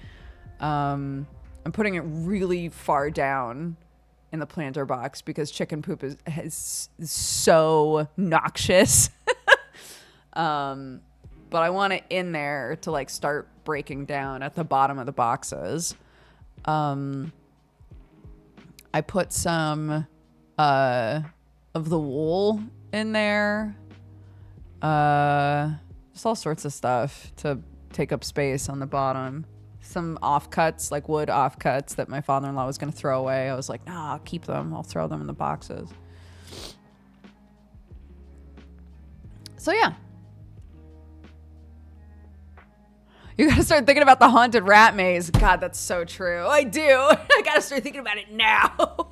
I'm putting it really far down in the planter box because chicken poop is so noxious. But I want it in there to like start breaking down at the bottom of the boxes. I put some of the wool in there. Just all sorts of stuff to take up space on the bottom. Some offcuts, like wood offcuts that my father-in-law was going to throw away. I was like, nah, I'll keep them. I'll throw them in the boxes. So yeah. You gotta start thinking about the haunted rat maze. God, that's so true. I do. I gotta start thinking about it now.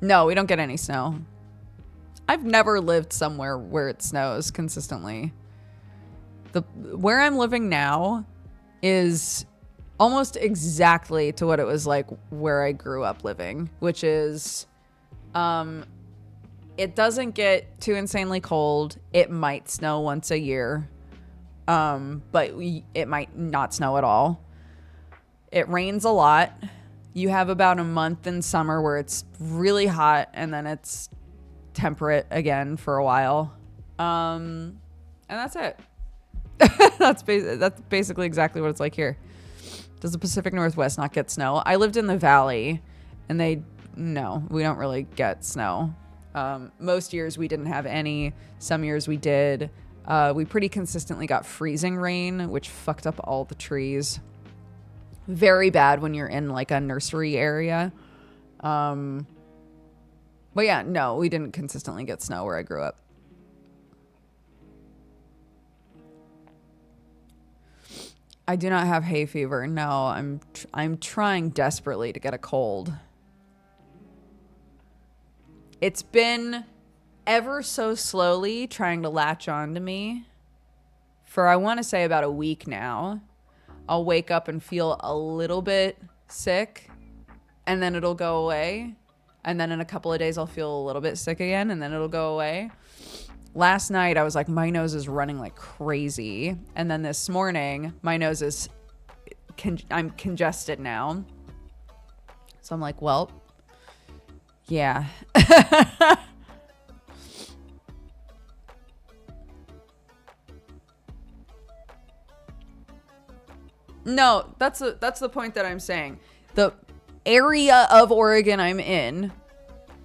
No, we don't get any snow. I've never lived somewhere where it snows consistently. Where I'm living now is almost exactly to what it was like where I grew up living, which is it doesn't get too insanely cold. It might snow once a year, but it might not snow at all. It rains a lot. You have about a month in summer where it's really hot and then it's temperate again for a while. And that's it. That's basically exactly what it's like here. Does the Pacific Northwest not get snow? I lived in the valley and we don't really get snow. Most years we didn't have any. Some years we did. We pretty consistently got freezing rain, which fucked up all the trees. Very bad when you're in like a nursery area. But yeah, no, we didn't consistently get snow where I grew up. I do not have hay fever. No, I'm trying desperately to get a cold. It's been ever so slowly trying to latch on to me for I want to say about a week now. I'll wake up and feel a little bit sick and then it'll go away. And then in a couple of days, I'll feel a little bit sick again and then it'll go away. Last night, I was like, my nose is running like crazy. And then this morning, my nose is, I'm congested now. So I'm like, well, yeah. No, that's the point that I'm saying. The area of Oregon I'm in,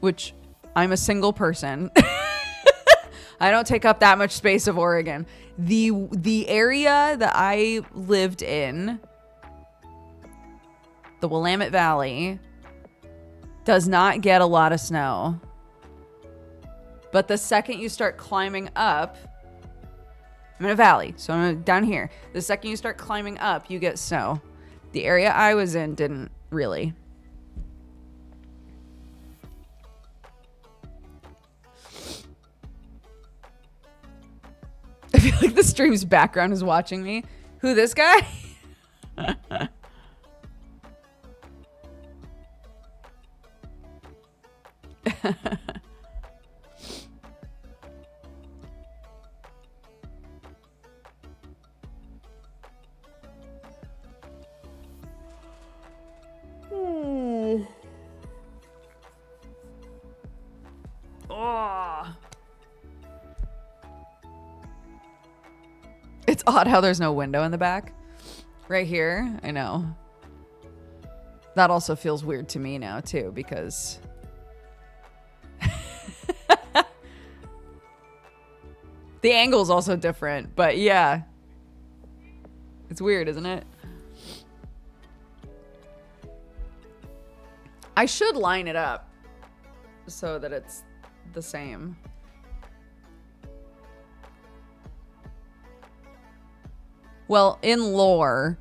which I'm a single person. I don't take up that much space of Oregon. The area that I lived in, the Willamette Valley, does not get a lot of snow. But the second you start climbing up, I'm in a valley, so I'm down here. The second you start climbing up, you get snow. The area I was in didn't really. I feel like the stream's background is watching me. Who, this guy? Oh. It's odd how there's no window in the back. Right here, I know. That also feels weird to me now, too, because... the angle's also different, but yeah. It's weird, isn't it? I should line it up so that it's the same. Well, in lore,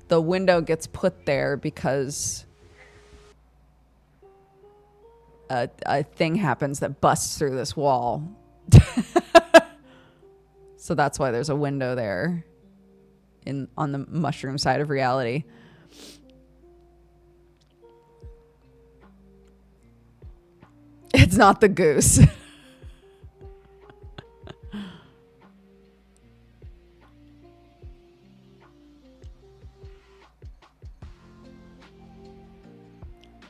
the window gets put there because a thing happens that busts through this wall. So that's why there's a window there on the mushroom side of reality. It's not the goose.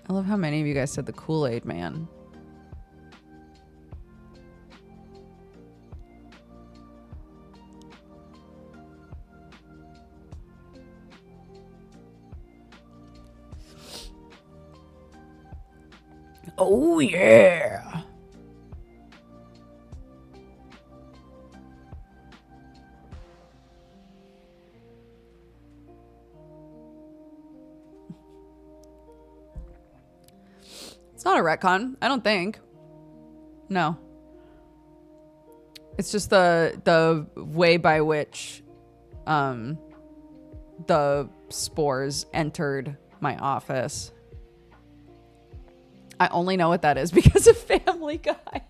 I love how many of you guys said the Kool-Aid Man. Oh, yeah. It's not a retcon, I don't think. No. It's just the way by which the spores entered my office. I only know what that is because of Family Guy.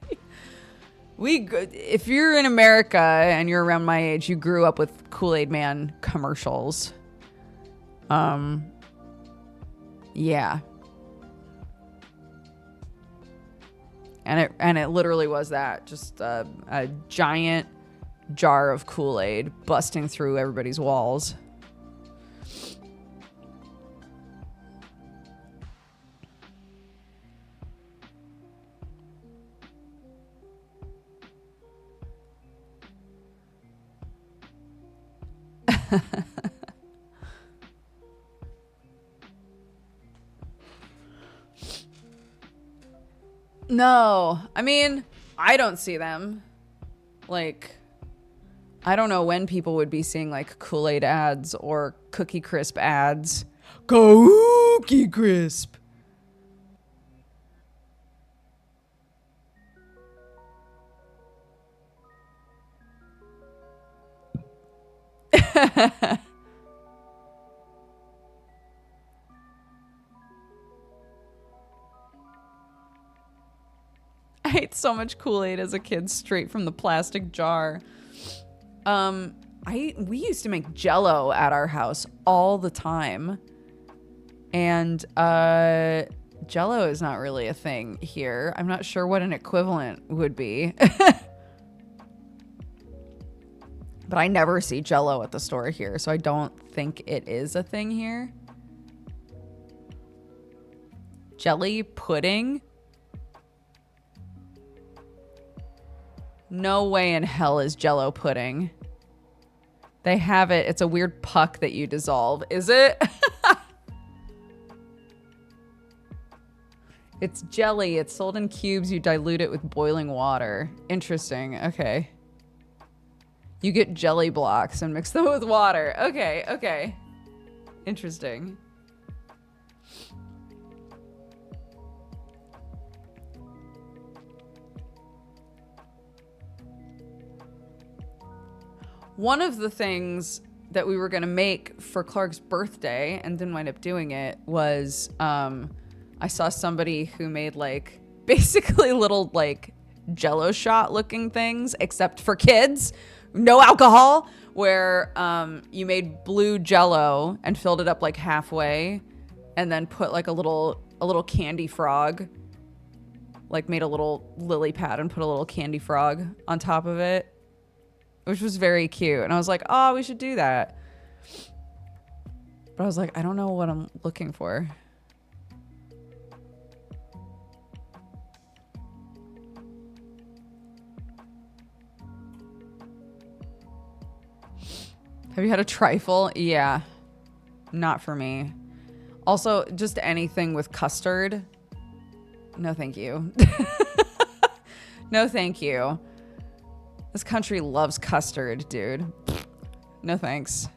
If you're in America and you're around my age, you grew up with Kool-Aid Man commercials. Yeah. And it literally was that, just a giant jar of Kool-Aid busting through everybody's walls. No, I mean, I don't see them. Like, I don't know when people would be seeing like Kool-Aid ads or Cookie Crisp ads. Cookie Crisp. I ate so much Kool-Aid as a kid straight from the plastic jar. We used to make Jell-O at our house all the time. And Jell-O is not really a thing here. I'm not sure what an equivalent would be. But I never see Jell-O at the store here, so I don't think it is a thing here. Jelly pudding? No way in hell is Jell-O pudding. They have it. It's a weird puck that you dissolve. Is it? It's jelly. It's sold in cubes. You dilute it with boiling water. Interesting. Okay. You get jelly blocks and mix them with water. Okay. Okay. Interesting. One of the things that we were going to make for Clark's birthday and didn't wind up doing it was I saw somebody who made like basically little like Jell-O shot looking things except for kids, no alcohol, where you made blue Jell-O and filled it up like halfway and then put like a little candy frog, like made a little lily pad and put a little candy frog on top of it, which was very cute. And I was like, oh, we should do that. But I was like, I don't know what I'm looking for. Have you had a trifle? Yeah. Not for me. Also, just anything with custard. No, thank you. No, thank you. This country loves custard, dude. No thanks.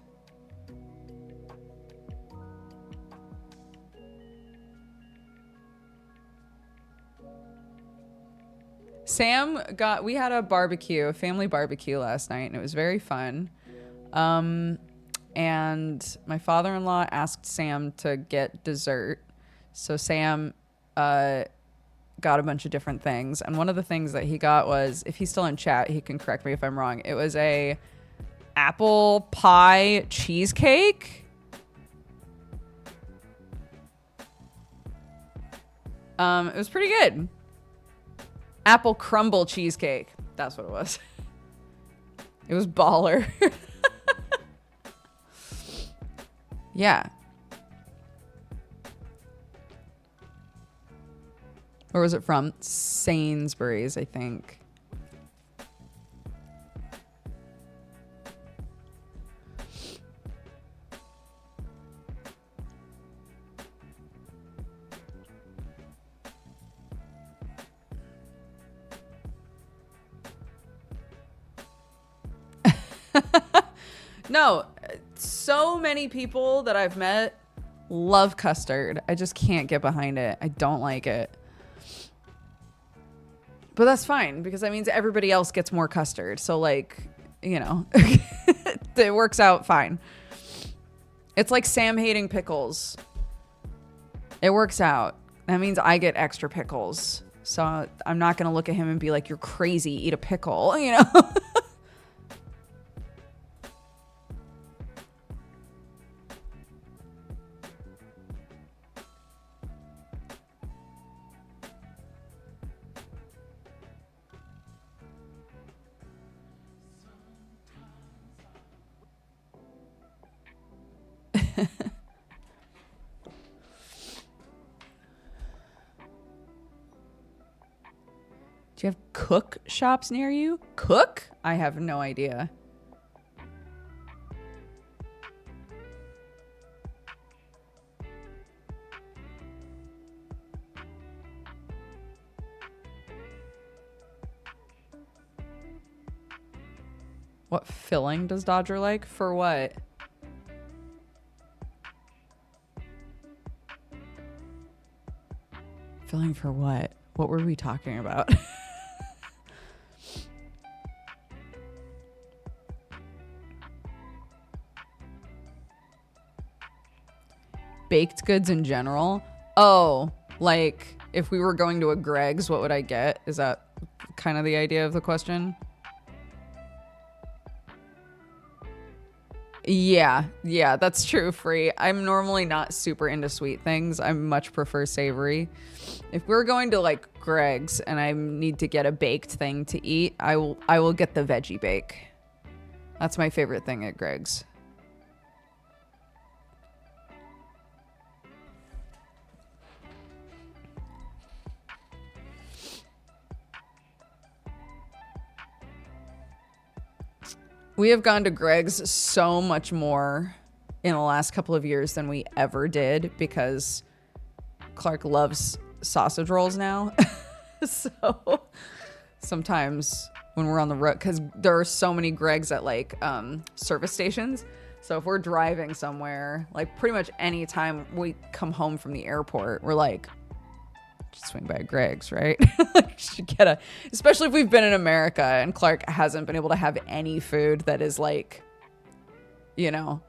We had a barbecue, a family barbecue last night, and it was very fun. And my father-in-law asked Sam to get dessert. So Sam got a bunch of different things. And one of the things that he got was, if he's still in chat, he can correct me if I'm wrong. It was a apple pie cheesecake. It was pretty good. Apple crumble cheesecake. That's what it was. It was baller. Yeah. Or was it from Sainsbury's, I think. No, so many people that I've met love custard. I just can't get behind it. I don't like it. But that's fine, because that means everybody else gets more custard. So, like, you know, it works out fine. It's like Sam hating pickles. It works out. That means I get extra pickles. So I'm not going to look at him and be like, you're crazy, eat a pickle, you know? Do you have cook shops near you? Cook? I have no idea. What filling does Dodger like? For what? Filling for what? What were we talking about? Baked goods in general? Oh, like if we were going to a Greg's, what would I get? Is that kind of the idea of the question? Yeah, that's true, Free. I'm normally not super into sweet things. I much prefer savory. If we're going to like Greg's and I need to get a baked thing to eat, I will get the veggie bake. That's my favorite thing at Greg's. We have gone to Greg's so much more in the last couple of years than we ever did because Clark loves sausage rolls now. So sometimes when we're on the road, because there are so many Greg's at like service stations. So if we're driving somewhere, like pretty much any time we come home from the airport, we're like, just swing by Greg's, right? Should get especially if we've been in America and Clark hasn't been able to have any food that is like, you know,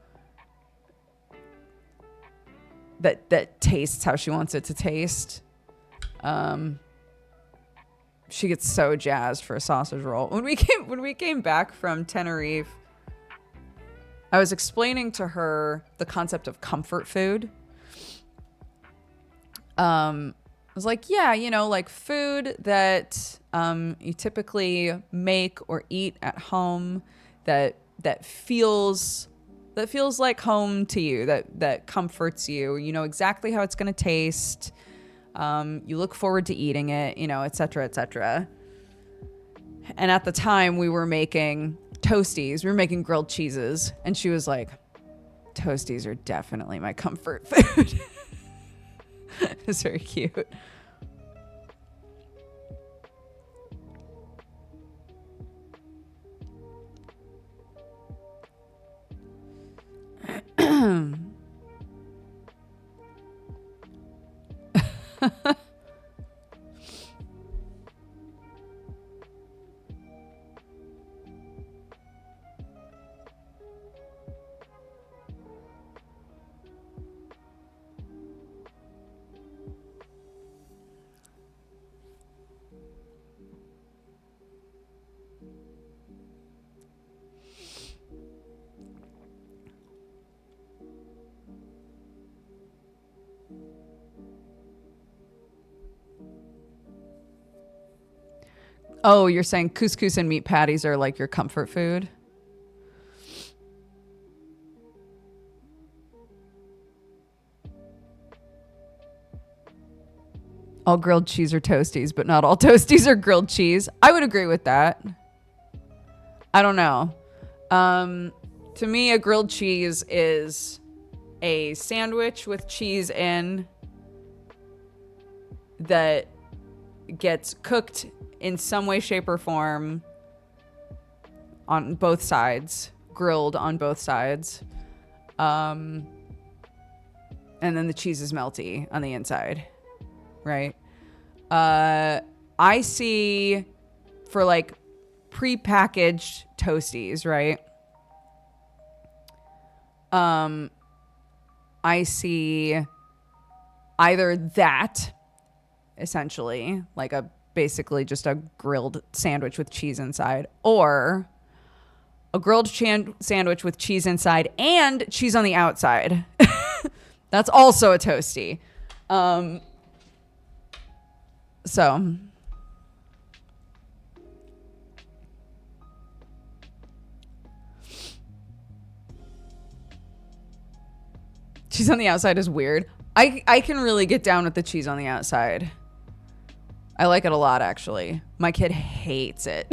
that tastes how she wants it to taste. She gets so jazzed for a sausage roll. When we came back from Tenerife, I was explaining to her the concept of comfort food. I was like, yeah, you know, like food that you typically make or eat at home that feels like home to you, that comforts you. You know exactly how it's going to taste. You look forward to eating it, you know, et cetera, et cetera. And at the time we were making Toasties. We were making grilled cheeses. And she was like, Toasties are definitely my comfort food. It's very cute. Oh, you're saying couscous and meat patties are like your comfort food? All grilled cheese are toasties, but not all toasties are grilled cheese. I would agree with that. I don't know. To me, a grilled cheese is a sandwich with cheese in that gets cooked in some way, shape, or form on both sides, grilled on both sides. And then the cheese is melty on the inside, right? I see for like prepackaged toasties, right? I see either that, essentially, like a basically just a grilled sandwich with cheese inside, or a grilled sandwich with cheese inside and cheese on the outside. That's also a toasty. So cheese on the outside is weird. I can really get down with the cheese on the outside. I like it a lot, actually. My kid hates it.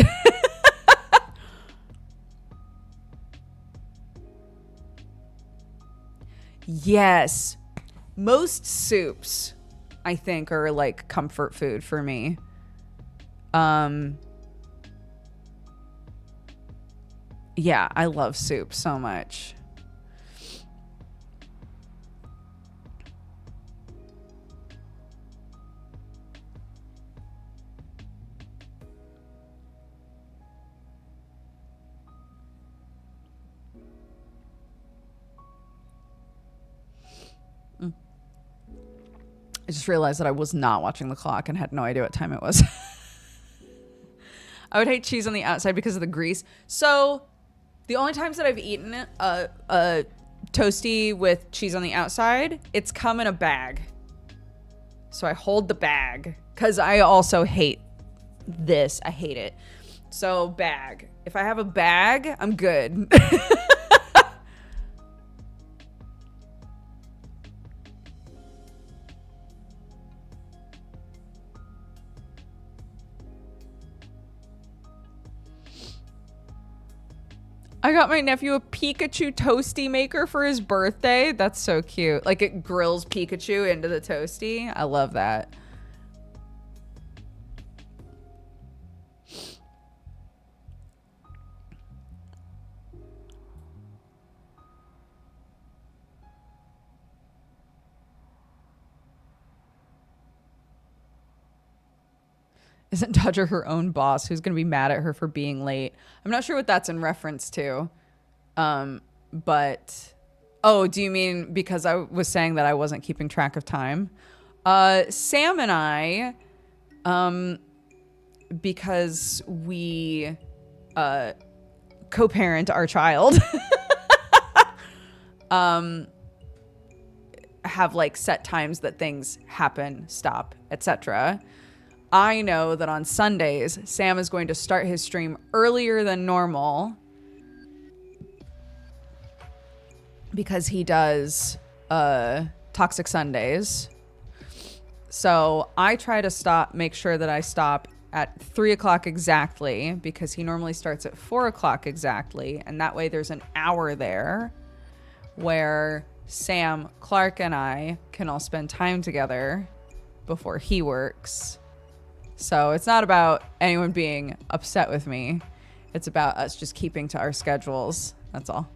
Yes. Most soups, I think, are like comfort food for me. Yeah, I love soup so much. I just realized that I was not watching the clock and had no idea what time it was. I would hate cheese on the outside because of the grease. So the only times that I've eaten a toasty with cheese on the outside, it's come in a bag. So I hold the bag because I also hate this. I hate it. So bag. If I have a bag, I'm good. I got my nephew a Pikachu toasty maker for his birthday. That's so cute. Like it grills Pikachu into the toasty. I love that. Isn't Dodger her own boss? Who's going to be mad at her for being late? I'm not sure what that's in reference to. But, oh, do you mean because I was saying that I wasn't keeping track of time? Sam and I, because we co-parent our child, have like set times that things happen, stop, etc. I know that on Sundays, Sam is going to start his stream earlier than normal because he does Toxic Sundays. So I try to make sure that I stop at 3 o'clock exactly because he normally starts at 4 o'clock exactly. And that way there's an hour there where Sam, Clark, and I can all spend time together before he works. So it's not about anyone being upset with me. It's about us just keeping to our schedules. That's all.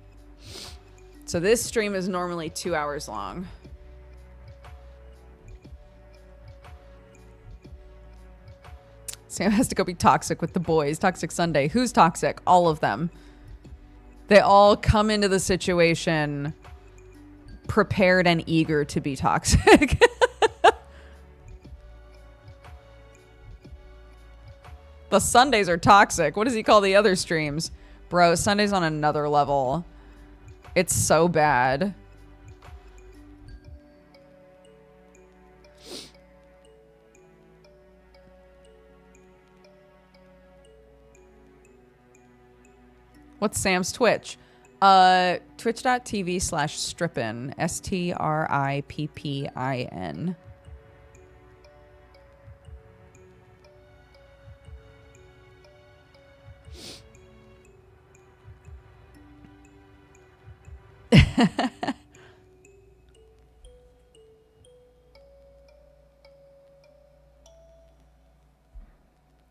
So this stream is normally 2 hours long. Sam has to go be toxic with the boys. Toxic Sunday. Who's toxic? All of them. They all come into the situation prepared and eager to be toxic. The Sundays are toxic. What does he call the other streams? Bro, Sunday's on another level. It's so bad. What's Sam's Twitch? Twitch.tv/strippin. STRIPPIN.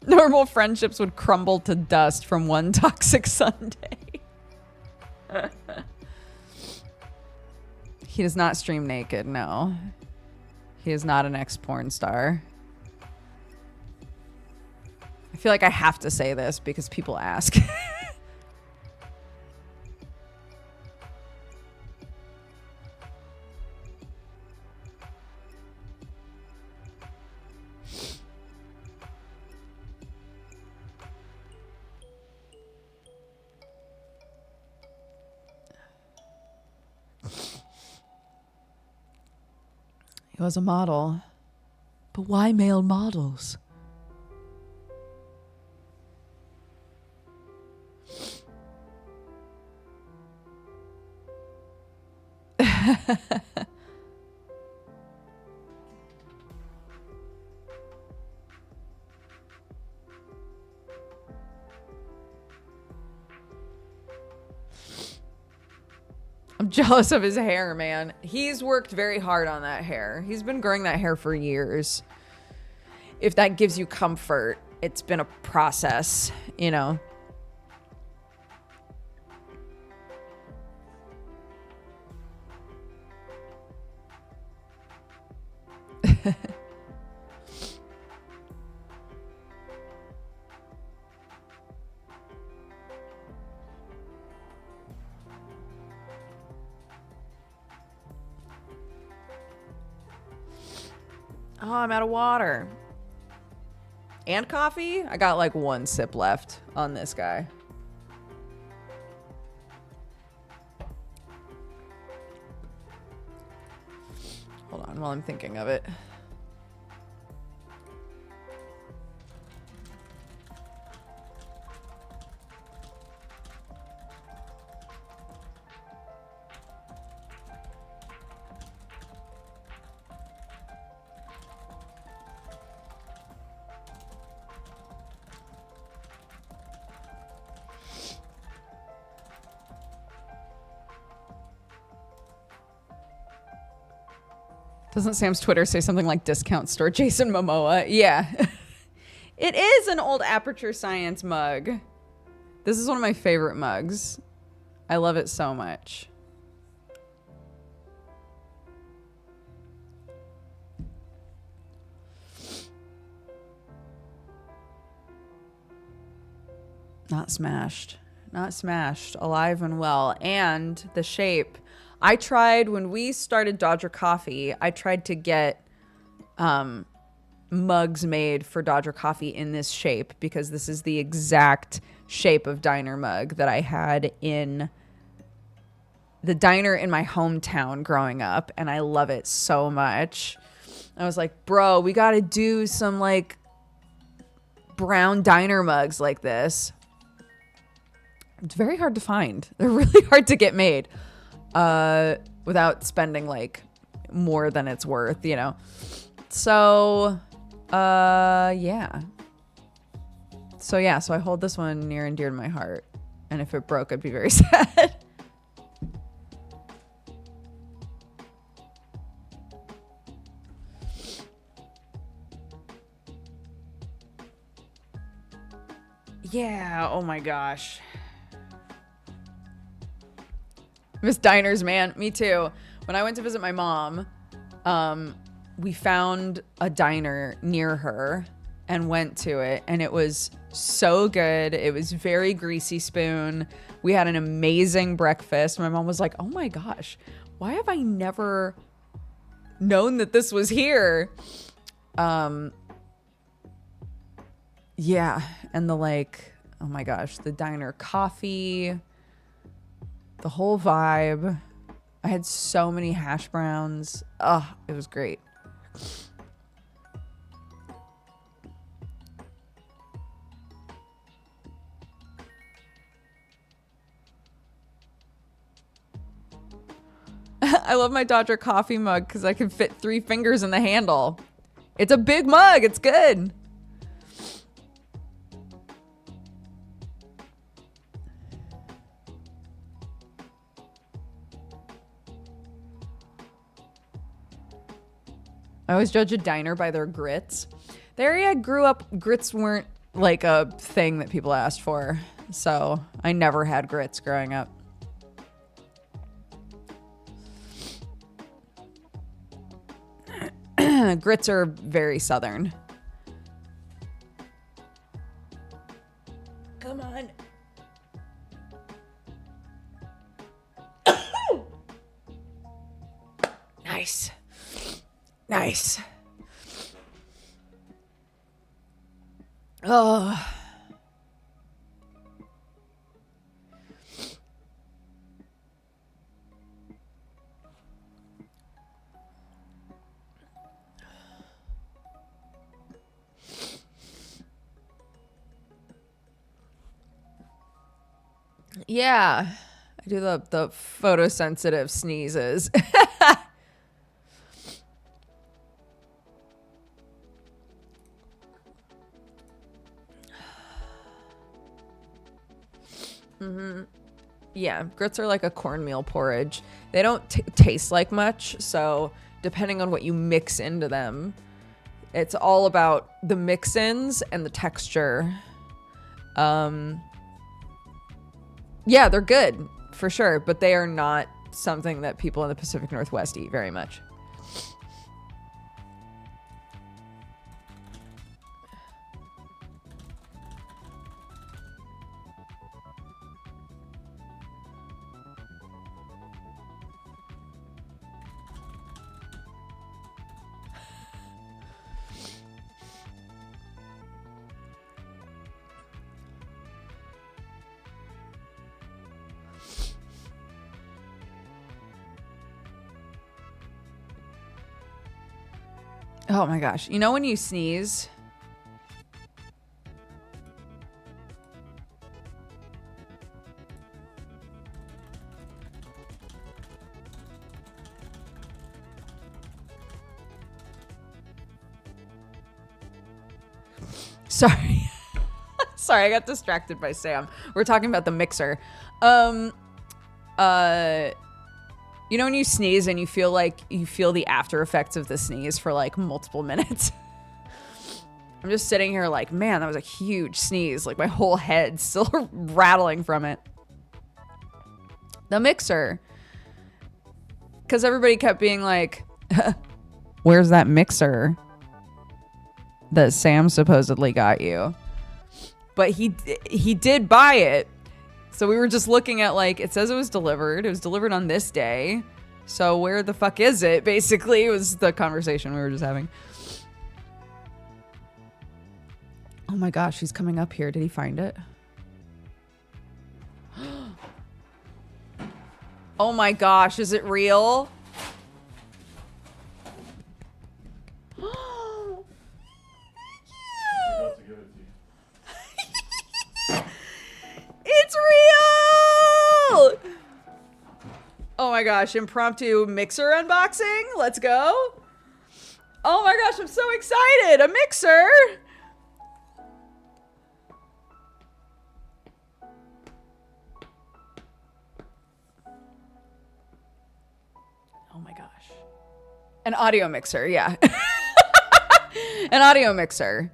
Normal friendships would crumble to dust from one toxic Sunday. He does not stream naked, no. He is not an ex-porn star. I feel like I have to say this because people ask. He was a model. But why male models? I'm jealous of his hair, man. He's worked very hard on that hair. He's been growing that hair for years. If that gives you comfort, it's been a process, you know. Oh, I'm out of water. And coffee? I got like one sip left on this guy. Hold on while I'm thinking of it. Doesn't Sam's Twitter say something like discount store Jason Momoa? Yeah. It is an old Aperture Science mug. This is one of my favorite mugs. I love it so much. Not smashed. Not smashed. Alive and well. And the shape. I tried, when we started Dodger Coffee, I tried to get mugs made for Dodger Coffee in this shape because this is the exact shape of diner mug that I had in the diner in my hometown growing up, and I love it so much. I was like, bro, we got to do some like brown diner mugs like this. It's very hard to find. They're really hard to get made. Without spending like more than it's worth, you know. So yeah. So I hold this one near and dear to my heart. And if it broke, I'd be very sad. Yeah, oh my gosh. Miss Diners, man. Me too. When I went to visit my mom, we found a diner near her and went to it, and it was so good. It was very greasy spoon. We had an amazing breakfast. My mom was like, oh my gosh, why have I never known that this was here? Yeah, and the like, oh my gosh, the diner coffee, the whole vibe. I had so many hash browns. Oh, it was great. I love my Dodger coffee mug because I can fit 3 fingers in the handle. It's a big mug. It's good. I always judge a diner by their grits. The area I grew up, grits weren't like a thing that people asked for. So I never had grits growing up. Grits are very southern. Come on. Nice. Nice. Oh. Yeah. I do the photosensitive sneezes. Mm-hmm. Yeah, grits are like a cornmeal porridge. They don't taste like much, so depending on what you mix into them, it's all about the mix-ins and the texture. Yeah, they're good for sure, but they are not something that people in the Pacific Northwest eat very much. Oh my gosh. You know when you sneeze? Sorry. Sorry, I got distracted by Sam. We're talking about the mixer. You know when you sneeze and you feel the after effects of the sneeze for like multiple minutes? I'm just sitting here like, man, that was a huge sneeze. Like my whole head's still rattling from it. The mixer. Because everybody kept being like, where's that mixer that Sam supposedly got you? But he did buy it. So we were just looking at like, it says it was delivered. It was delivered on this day. So where the fuck is it? Basically, it was the conversation we were just having. Oh my gosh, he's coming up here. Did he find it? Oh my gosh, is it real? It's real! Oh my gosh, impromptu mixer unboxing. Let's go. Oh my gosh, I'm so excited. A mixer. Oh my gosh. An audio mixer, yeah. An audio mixer.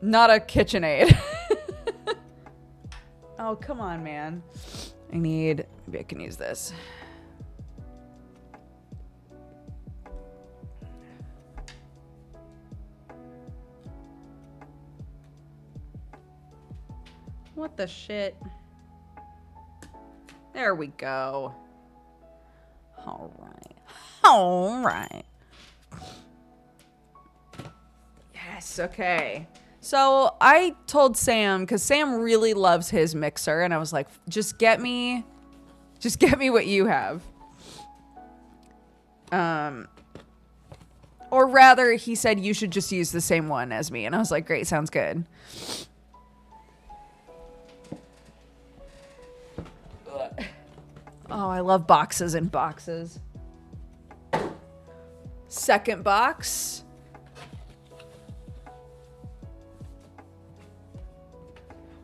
Not a KitchenAid. Oh, come on, man. Maybe I can use this. What the shit? There we go. All right. All right. Yes, okay. So I told Sam, because Sam really loves his mixer, and I was like, just get me what you have. Or rather, he said you should just use the same one as me, and I was like, great, sounds good. Oh, I love boxes and boxes. Second box.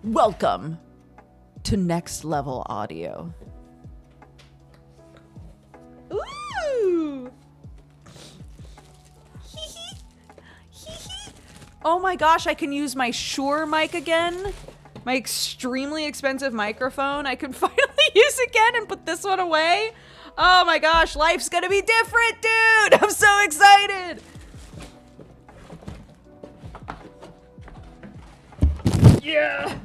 Welcome to Next Level Audio. Ooh! Oh my gosh, I can use my Shure mic again. My extremely expensive microphone. I can finally use again and put this one away. Oh my gosh, life's gonna be different, dude! I'm so excited! Yes!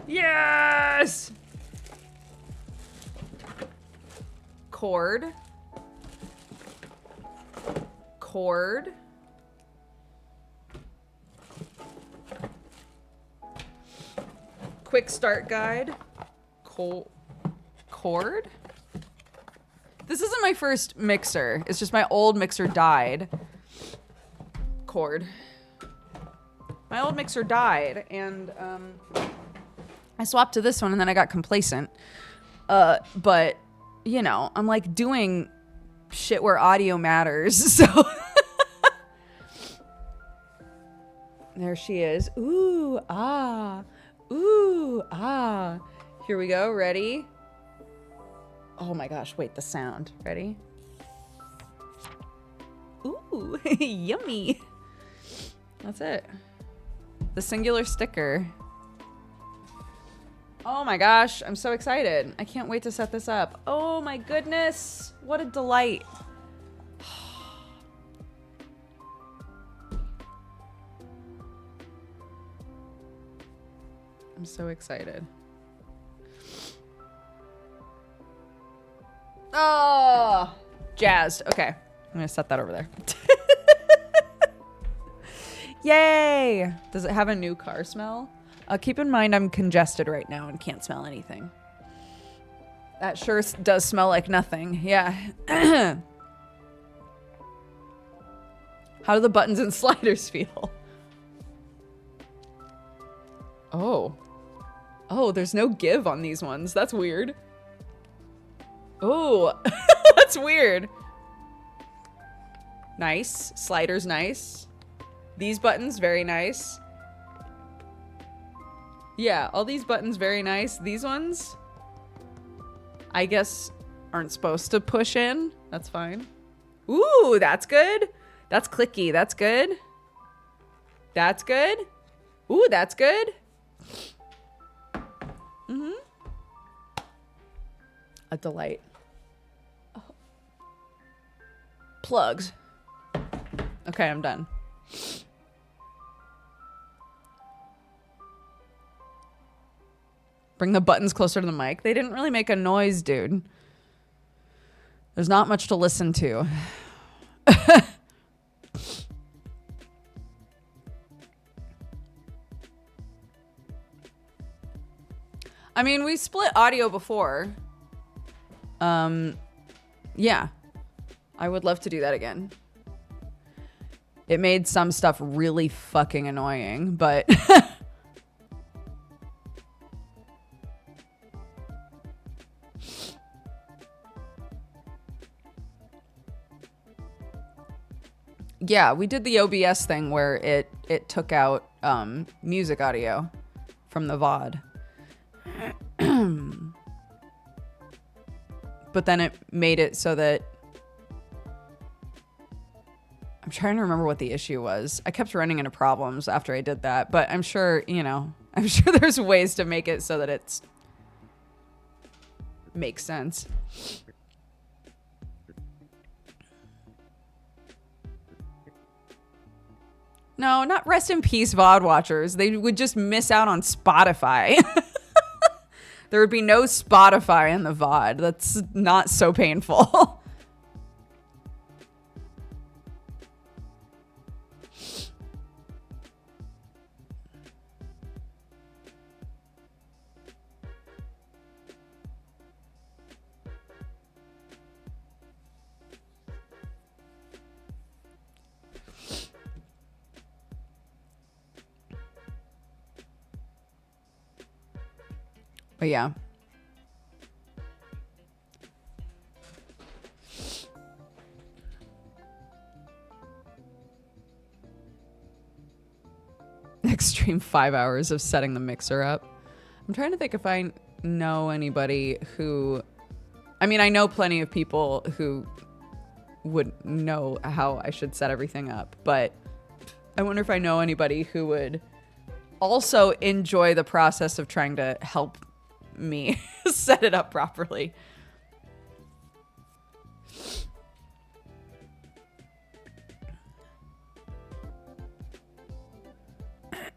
Yes! Cord. Cord. Quick start guide. Cord. This isn't my first mixer. It's just my old mixer died. Cord. My old mixer died, and I swapped to this one, and then I got complacent. But, you know, I'm like doing shit where audio matters, so. There she is. Ooh, ah. Ooh, ah. Here we go. Ready? Oh my gosh. Wait, the sound. Ready? Ooh, yummy. That's it. The singular sticker. Oh my gosh. I'm so excited. I can't wait to set this up. Oh my goodness. What a delight. I'm so excited. Oh, jazzed. Okay, I'm gonna set that over there. Yay! Does it have a new car smell? Keep in mind I'm congested right now and can't smell anything. That sure does smell like nothing. Yeah. How do the buttons and sliders feel? Oh. Oh, there's no give on these ones. That's weird. Oh, that's weird. Nice. Sliders nice. These buttons, very nice. Yeah, all these buttons, very nice. These ones, I guess, aren't supposed to push in. That's fine. Ooh, that's good. That's clicky. That's good. That's good. Ooh, that's good. Mm-hmm. A delight. Oh. Plugs. Okay, I'm done. Bring the buttons closer to the mic. They didn't really make a noise, dude. There's not much to listen to. I mean, we split audio before. Yeah. I would love to do that again. It made some stuff really fucking annoying, but... Yeah, we did the OBS thing where it took out music audio from the VOD. But then it made it so that... I'm trying to remember what the issue was. I kept running into problems after I did that, but I'm sure, you know, I'm sure there's ways to make it so that it's... makes sense. No, not rest in peace, VOD watchers. They would just miss out on Spotify. There would be no Spotify in the VOD. That's not so painful. But yeah. Extreme 5 hours of setting the mixer up. I'm trying to think if I know anybody who... I mean, I know plenty of people who would know how I should set everything up, but I wonder if I know anybody who would also enjoy the process of trying to help me set it up properly.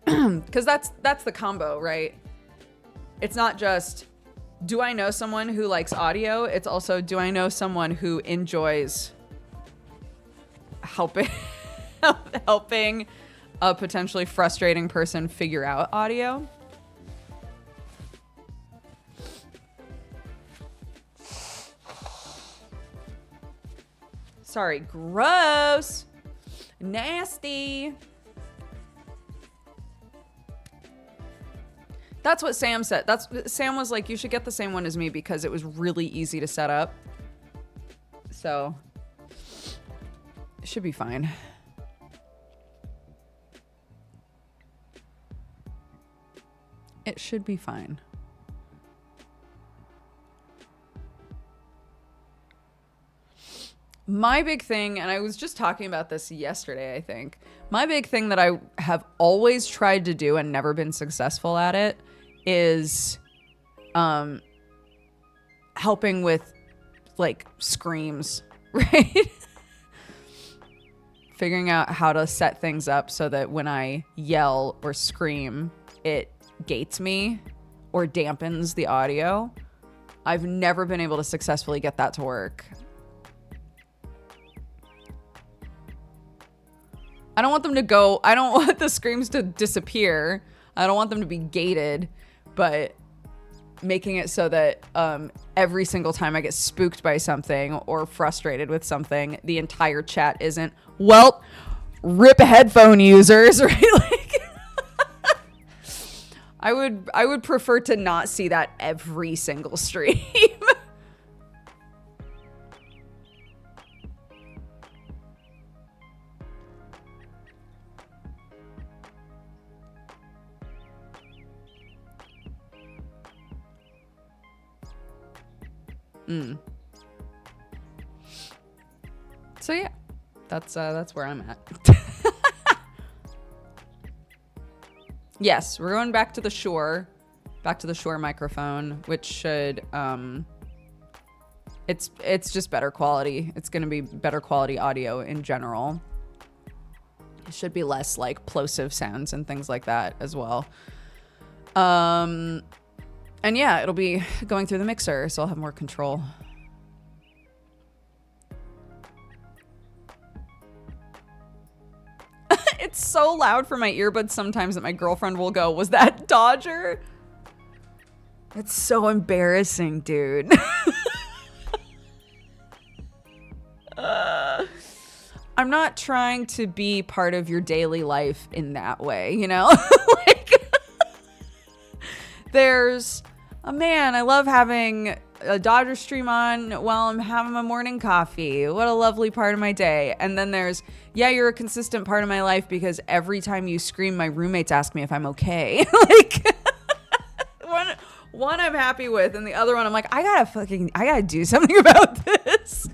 Because that's the combo, right? It's not just, do I know someone who likes audio? It's also, do I know someone who enjoys helping helping a potentially frustrating person figure out audio? Sorry, gross. Nasty. That's what Sam said. Sam was like, you should get the same one as me because it was really easy to set up. So, it should be fine. It should be fine. My big thing, and I was just talking about this yesterday, I think. My big thing that I have always tried to do and never been successful at it is helping with like screams, right? Figuring out how to set things up so that when I yell or scream, it gates me or dampens the audio. I've never been able to successfully get that to work. I don't want them to go. I don't want the screams to disappear. I don't want them to be gated, but making it so that every single time I get spooked by something or frustrated with something, the entire chat isn't, well, rip headphone users, right? Like, I would prefer to not see that every single stream. So yeah, that's where I'm at. Yes, we're going back to the Shure microphone, which should it's just better quality. It's going to be better quality audio in general. It should be less like plosive sounds and things like that as well. And yeah, it'll be going through the mixer, so I'll have more control. It's so loud for my earbuds sometimes that my girlfriend will go, was that Dodger? It's so embarrassing, dude. I'm not trying to be part of your daily life in that way, you know? Like, there's a man, I love having a Dodger stream on while I'm having my morning coffee. What a lovely part of my day. And then there's, yeah, you're a consistent part of my life because every time you scream, my roommates ask me if I'm okay. Like, one I'm happy with, and the other one I'm like, I gotta do something about this.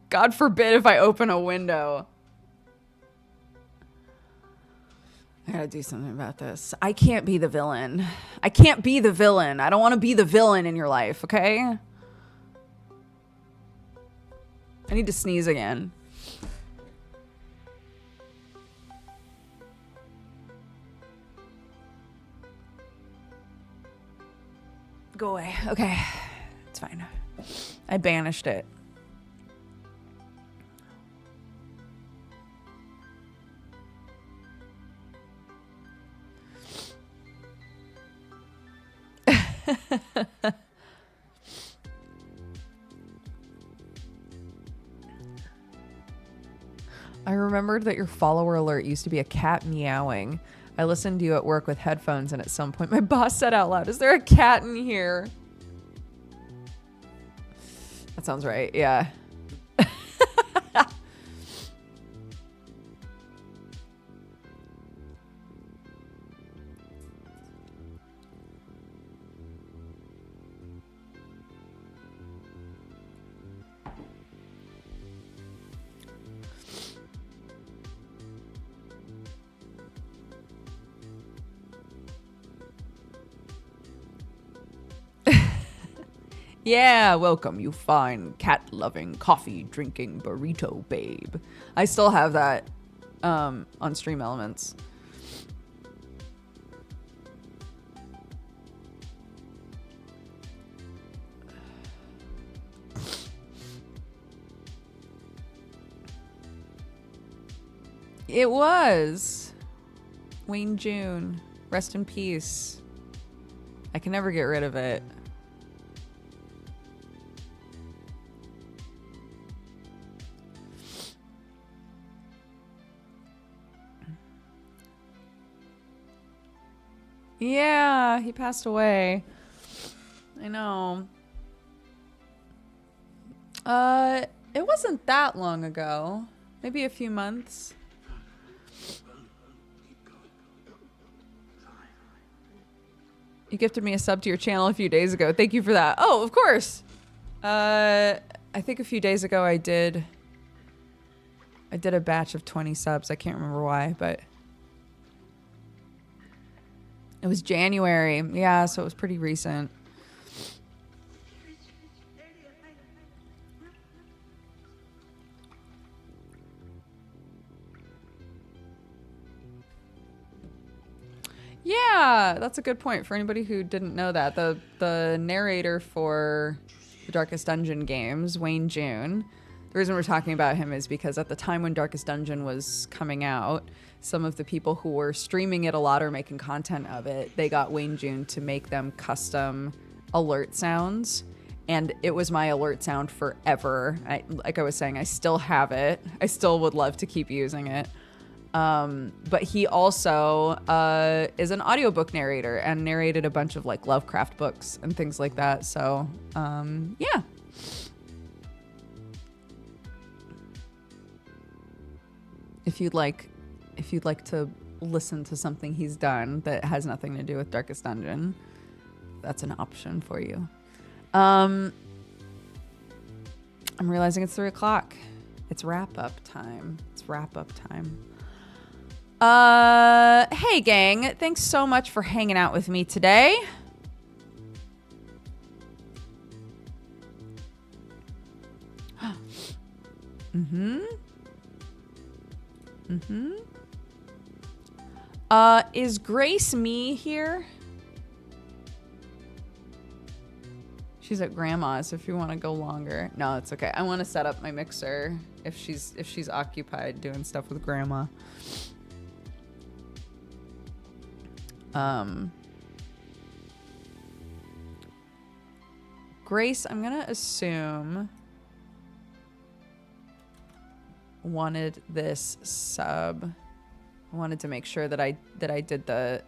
God forbid if I open a window. I gotta do something about this. I can't be the villain. I can't be the villain. I don't want to be the villain in your life, okay? I need to sneeze again. Go away. Okay. It's fine. I banished it. I remembered that your follower alert used to be a cat meowing. I listened to you at work with headphones, and at some point my boss said out loud, "Is there a cat in here?" That sounds right, yeah. Yeah, welcome, you fine, cat-loving, coffee-drinking burrito babe. I still have that on Stream Elements. It was. Wayne June. Rest in peace. I can never get rid of it. Yeah, he passed away. I know. It wasn't that long ago. Maybe a few months. You gifted me a sub to your channel a few days ago. Thank you for that. Oh, of course. I think a few days ago I did a batch of 20 subs. I can't remember why, but it was January. Yeah, so it was pretty recent. Yeah, that's a good point for anybody who didn't know that. The narrator for the Darkest Dungeon games, Wayne June, the reason we're talking about him is because at the time when Darkest Dungeon was coming out, some of the people who were streaming it a lot or making content of it, they got Wayne June to make them custom alert sounds. And it was my alert sound forever. Like I was saying, I still have it. I still would love to keep using it. But he also is an audiobook narrator and narrated a bunch of like Lovecraft books and things like that. So yeah. If you'd like to listen to something he's done that has nothing to do with Darkest Dungeon, that's an option for you. I'm realizing it's 3 o'clock. It's wrap up time. Hey gang, thanks so much for hanging out with me today. Is Grace Me here? She's at grandma's if you want to go longer. No, it's okay. I want to set up my mixer if she's occupied doing stuff with grandma. Grace, I'm gonna assume wanted this sub. I wanted to make sure that I did the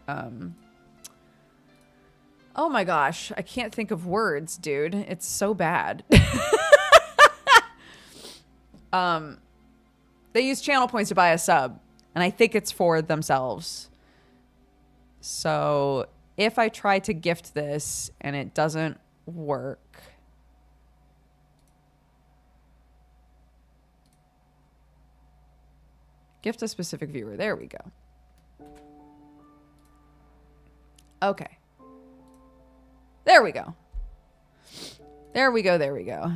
oh my gosh, I can't think of words, dude. It's so bad. They use channel points to buy a sub, and I think it's for themselves. So if I try to gift this and it doesn't work, gift a specific viewer. There we go. Okay. There we go. There we go. There we go.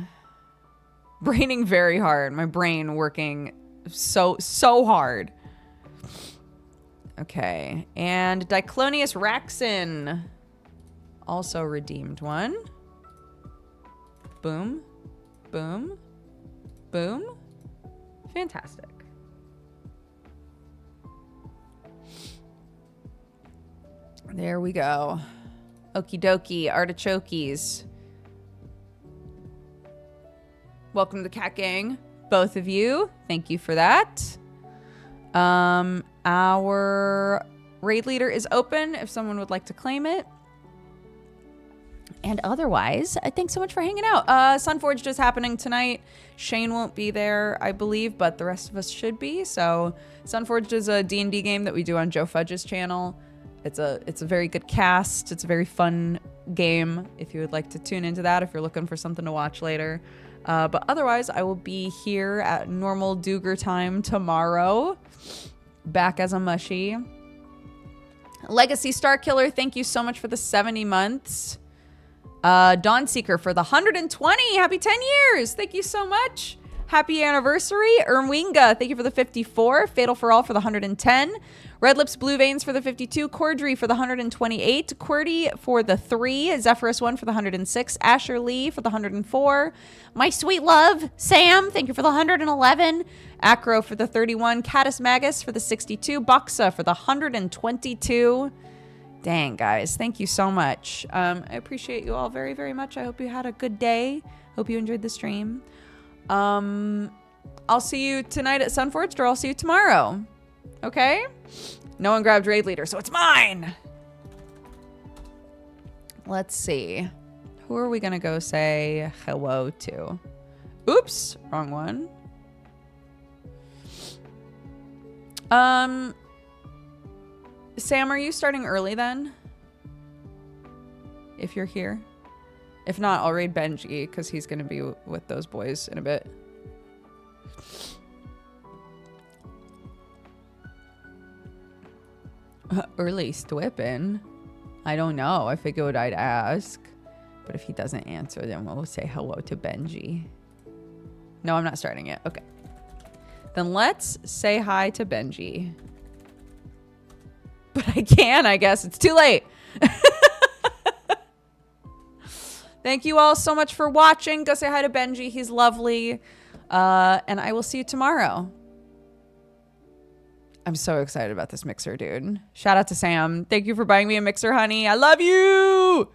Braining very hard. My brain working so hard. Okay. And Diclonius Raxin. Also redeemed one. Boom. Boom. Boom. Fantastic. There we go. Okie dokie. Artichokes. Welcome to the Cat Gang, both of you. Thank you for that. Our raid leader is open if someone would like to claim it. And otherwise, thanks so much for hanging out. Sunforged is happening tonight. Shane won't be there, I believe, but the rest of us should be. So Sunforged is a D&D game that we do on Joe Fudge's channel. It's a very good cast. It's a very fun game if you would like to tune into that, if you're looking for something to watch later. But otherwise, I will be here at normal Dooger time tomorrow. Back as a mushy. Legacy Starkiller, thank you so much for the 70 months. Dawnseeker for the 120. Happy 10 years. Thank you so much. Happy anniversary. Ermwinga, thank you for the 54. Fatal for All for the 110. Red Lips Blue Veins for the 52. Cordry for the 128. QWERTY for the 3. Zephyrus 1 for the 106. Asher Lee for the 104. My Sweet Love Sam, thank you for the 111. Acro for the 31. Catus Magus for the 62. Boxa for the 122. Dang, guys. Thank you so much. I appreciate you all very, very much. I hope you had a good day. Hope you enjoyed the stream. I'll see you tonight at Sunforged, or I'll see you tomorrow. Okay? No one grabbed raid leader, so it's mine. Let's see. Who are we going to go say hello to? Oops, wrong one. Sam, are you starting early then? If you're here. If not, I'll raid Benji because he's going to be with those boys in a bit. Early Stwippin'? I don't know. I figured I'd ask. But if he doesn't answer, then we'll say hello to Benji. No, I'm not starting it. Okay. Then let's say hi to Benji. But I can, I guess. It's too late. Thank you all so much for watching. Go say hi to Benji. He's lovely. And I will see you tomorrow. I'm so excited about this mixer, dude. Shout out to Sam. Thank you for buying me a mixer, honey. I love you.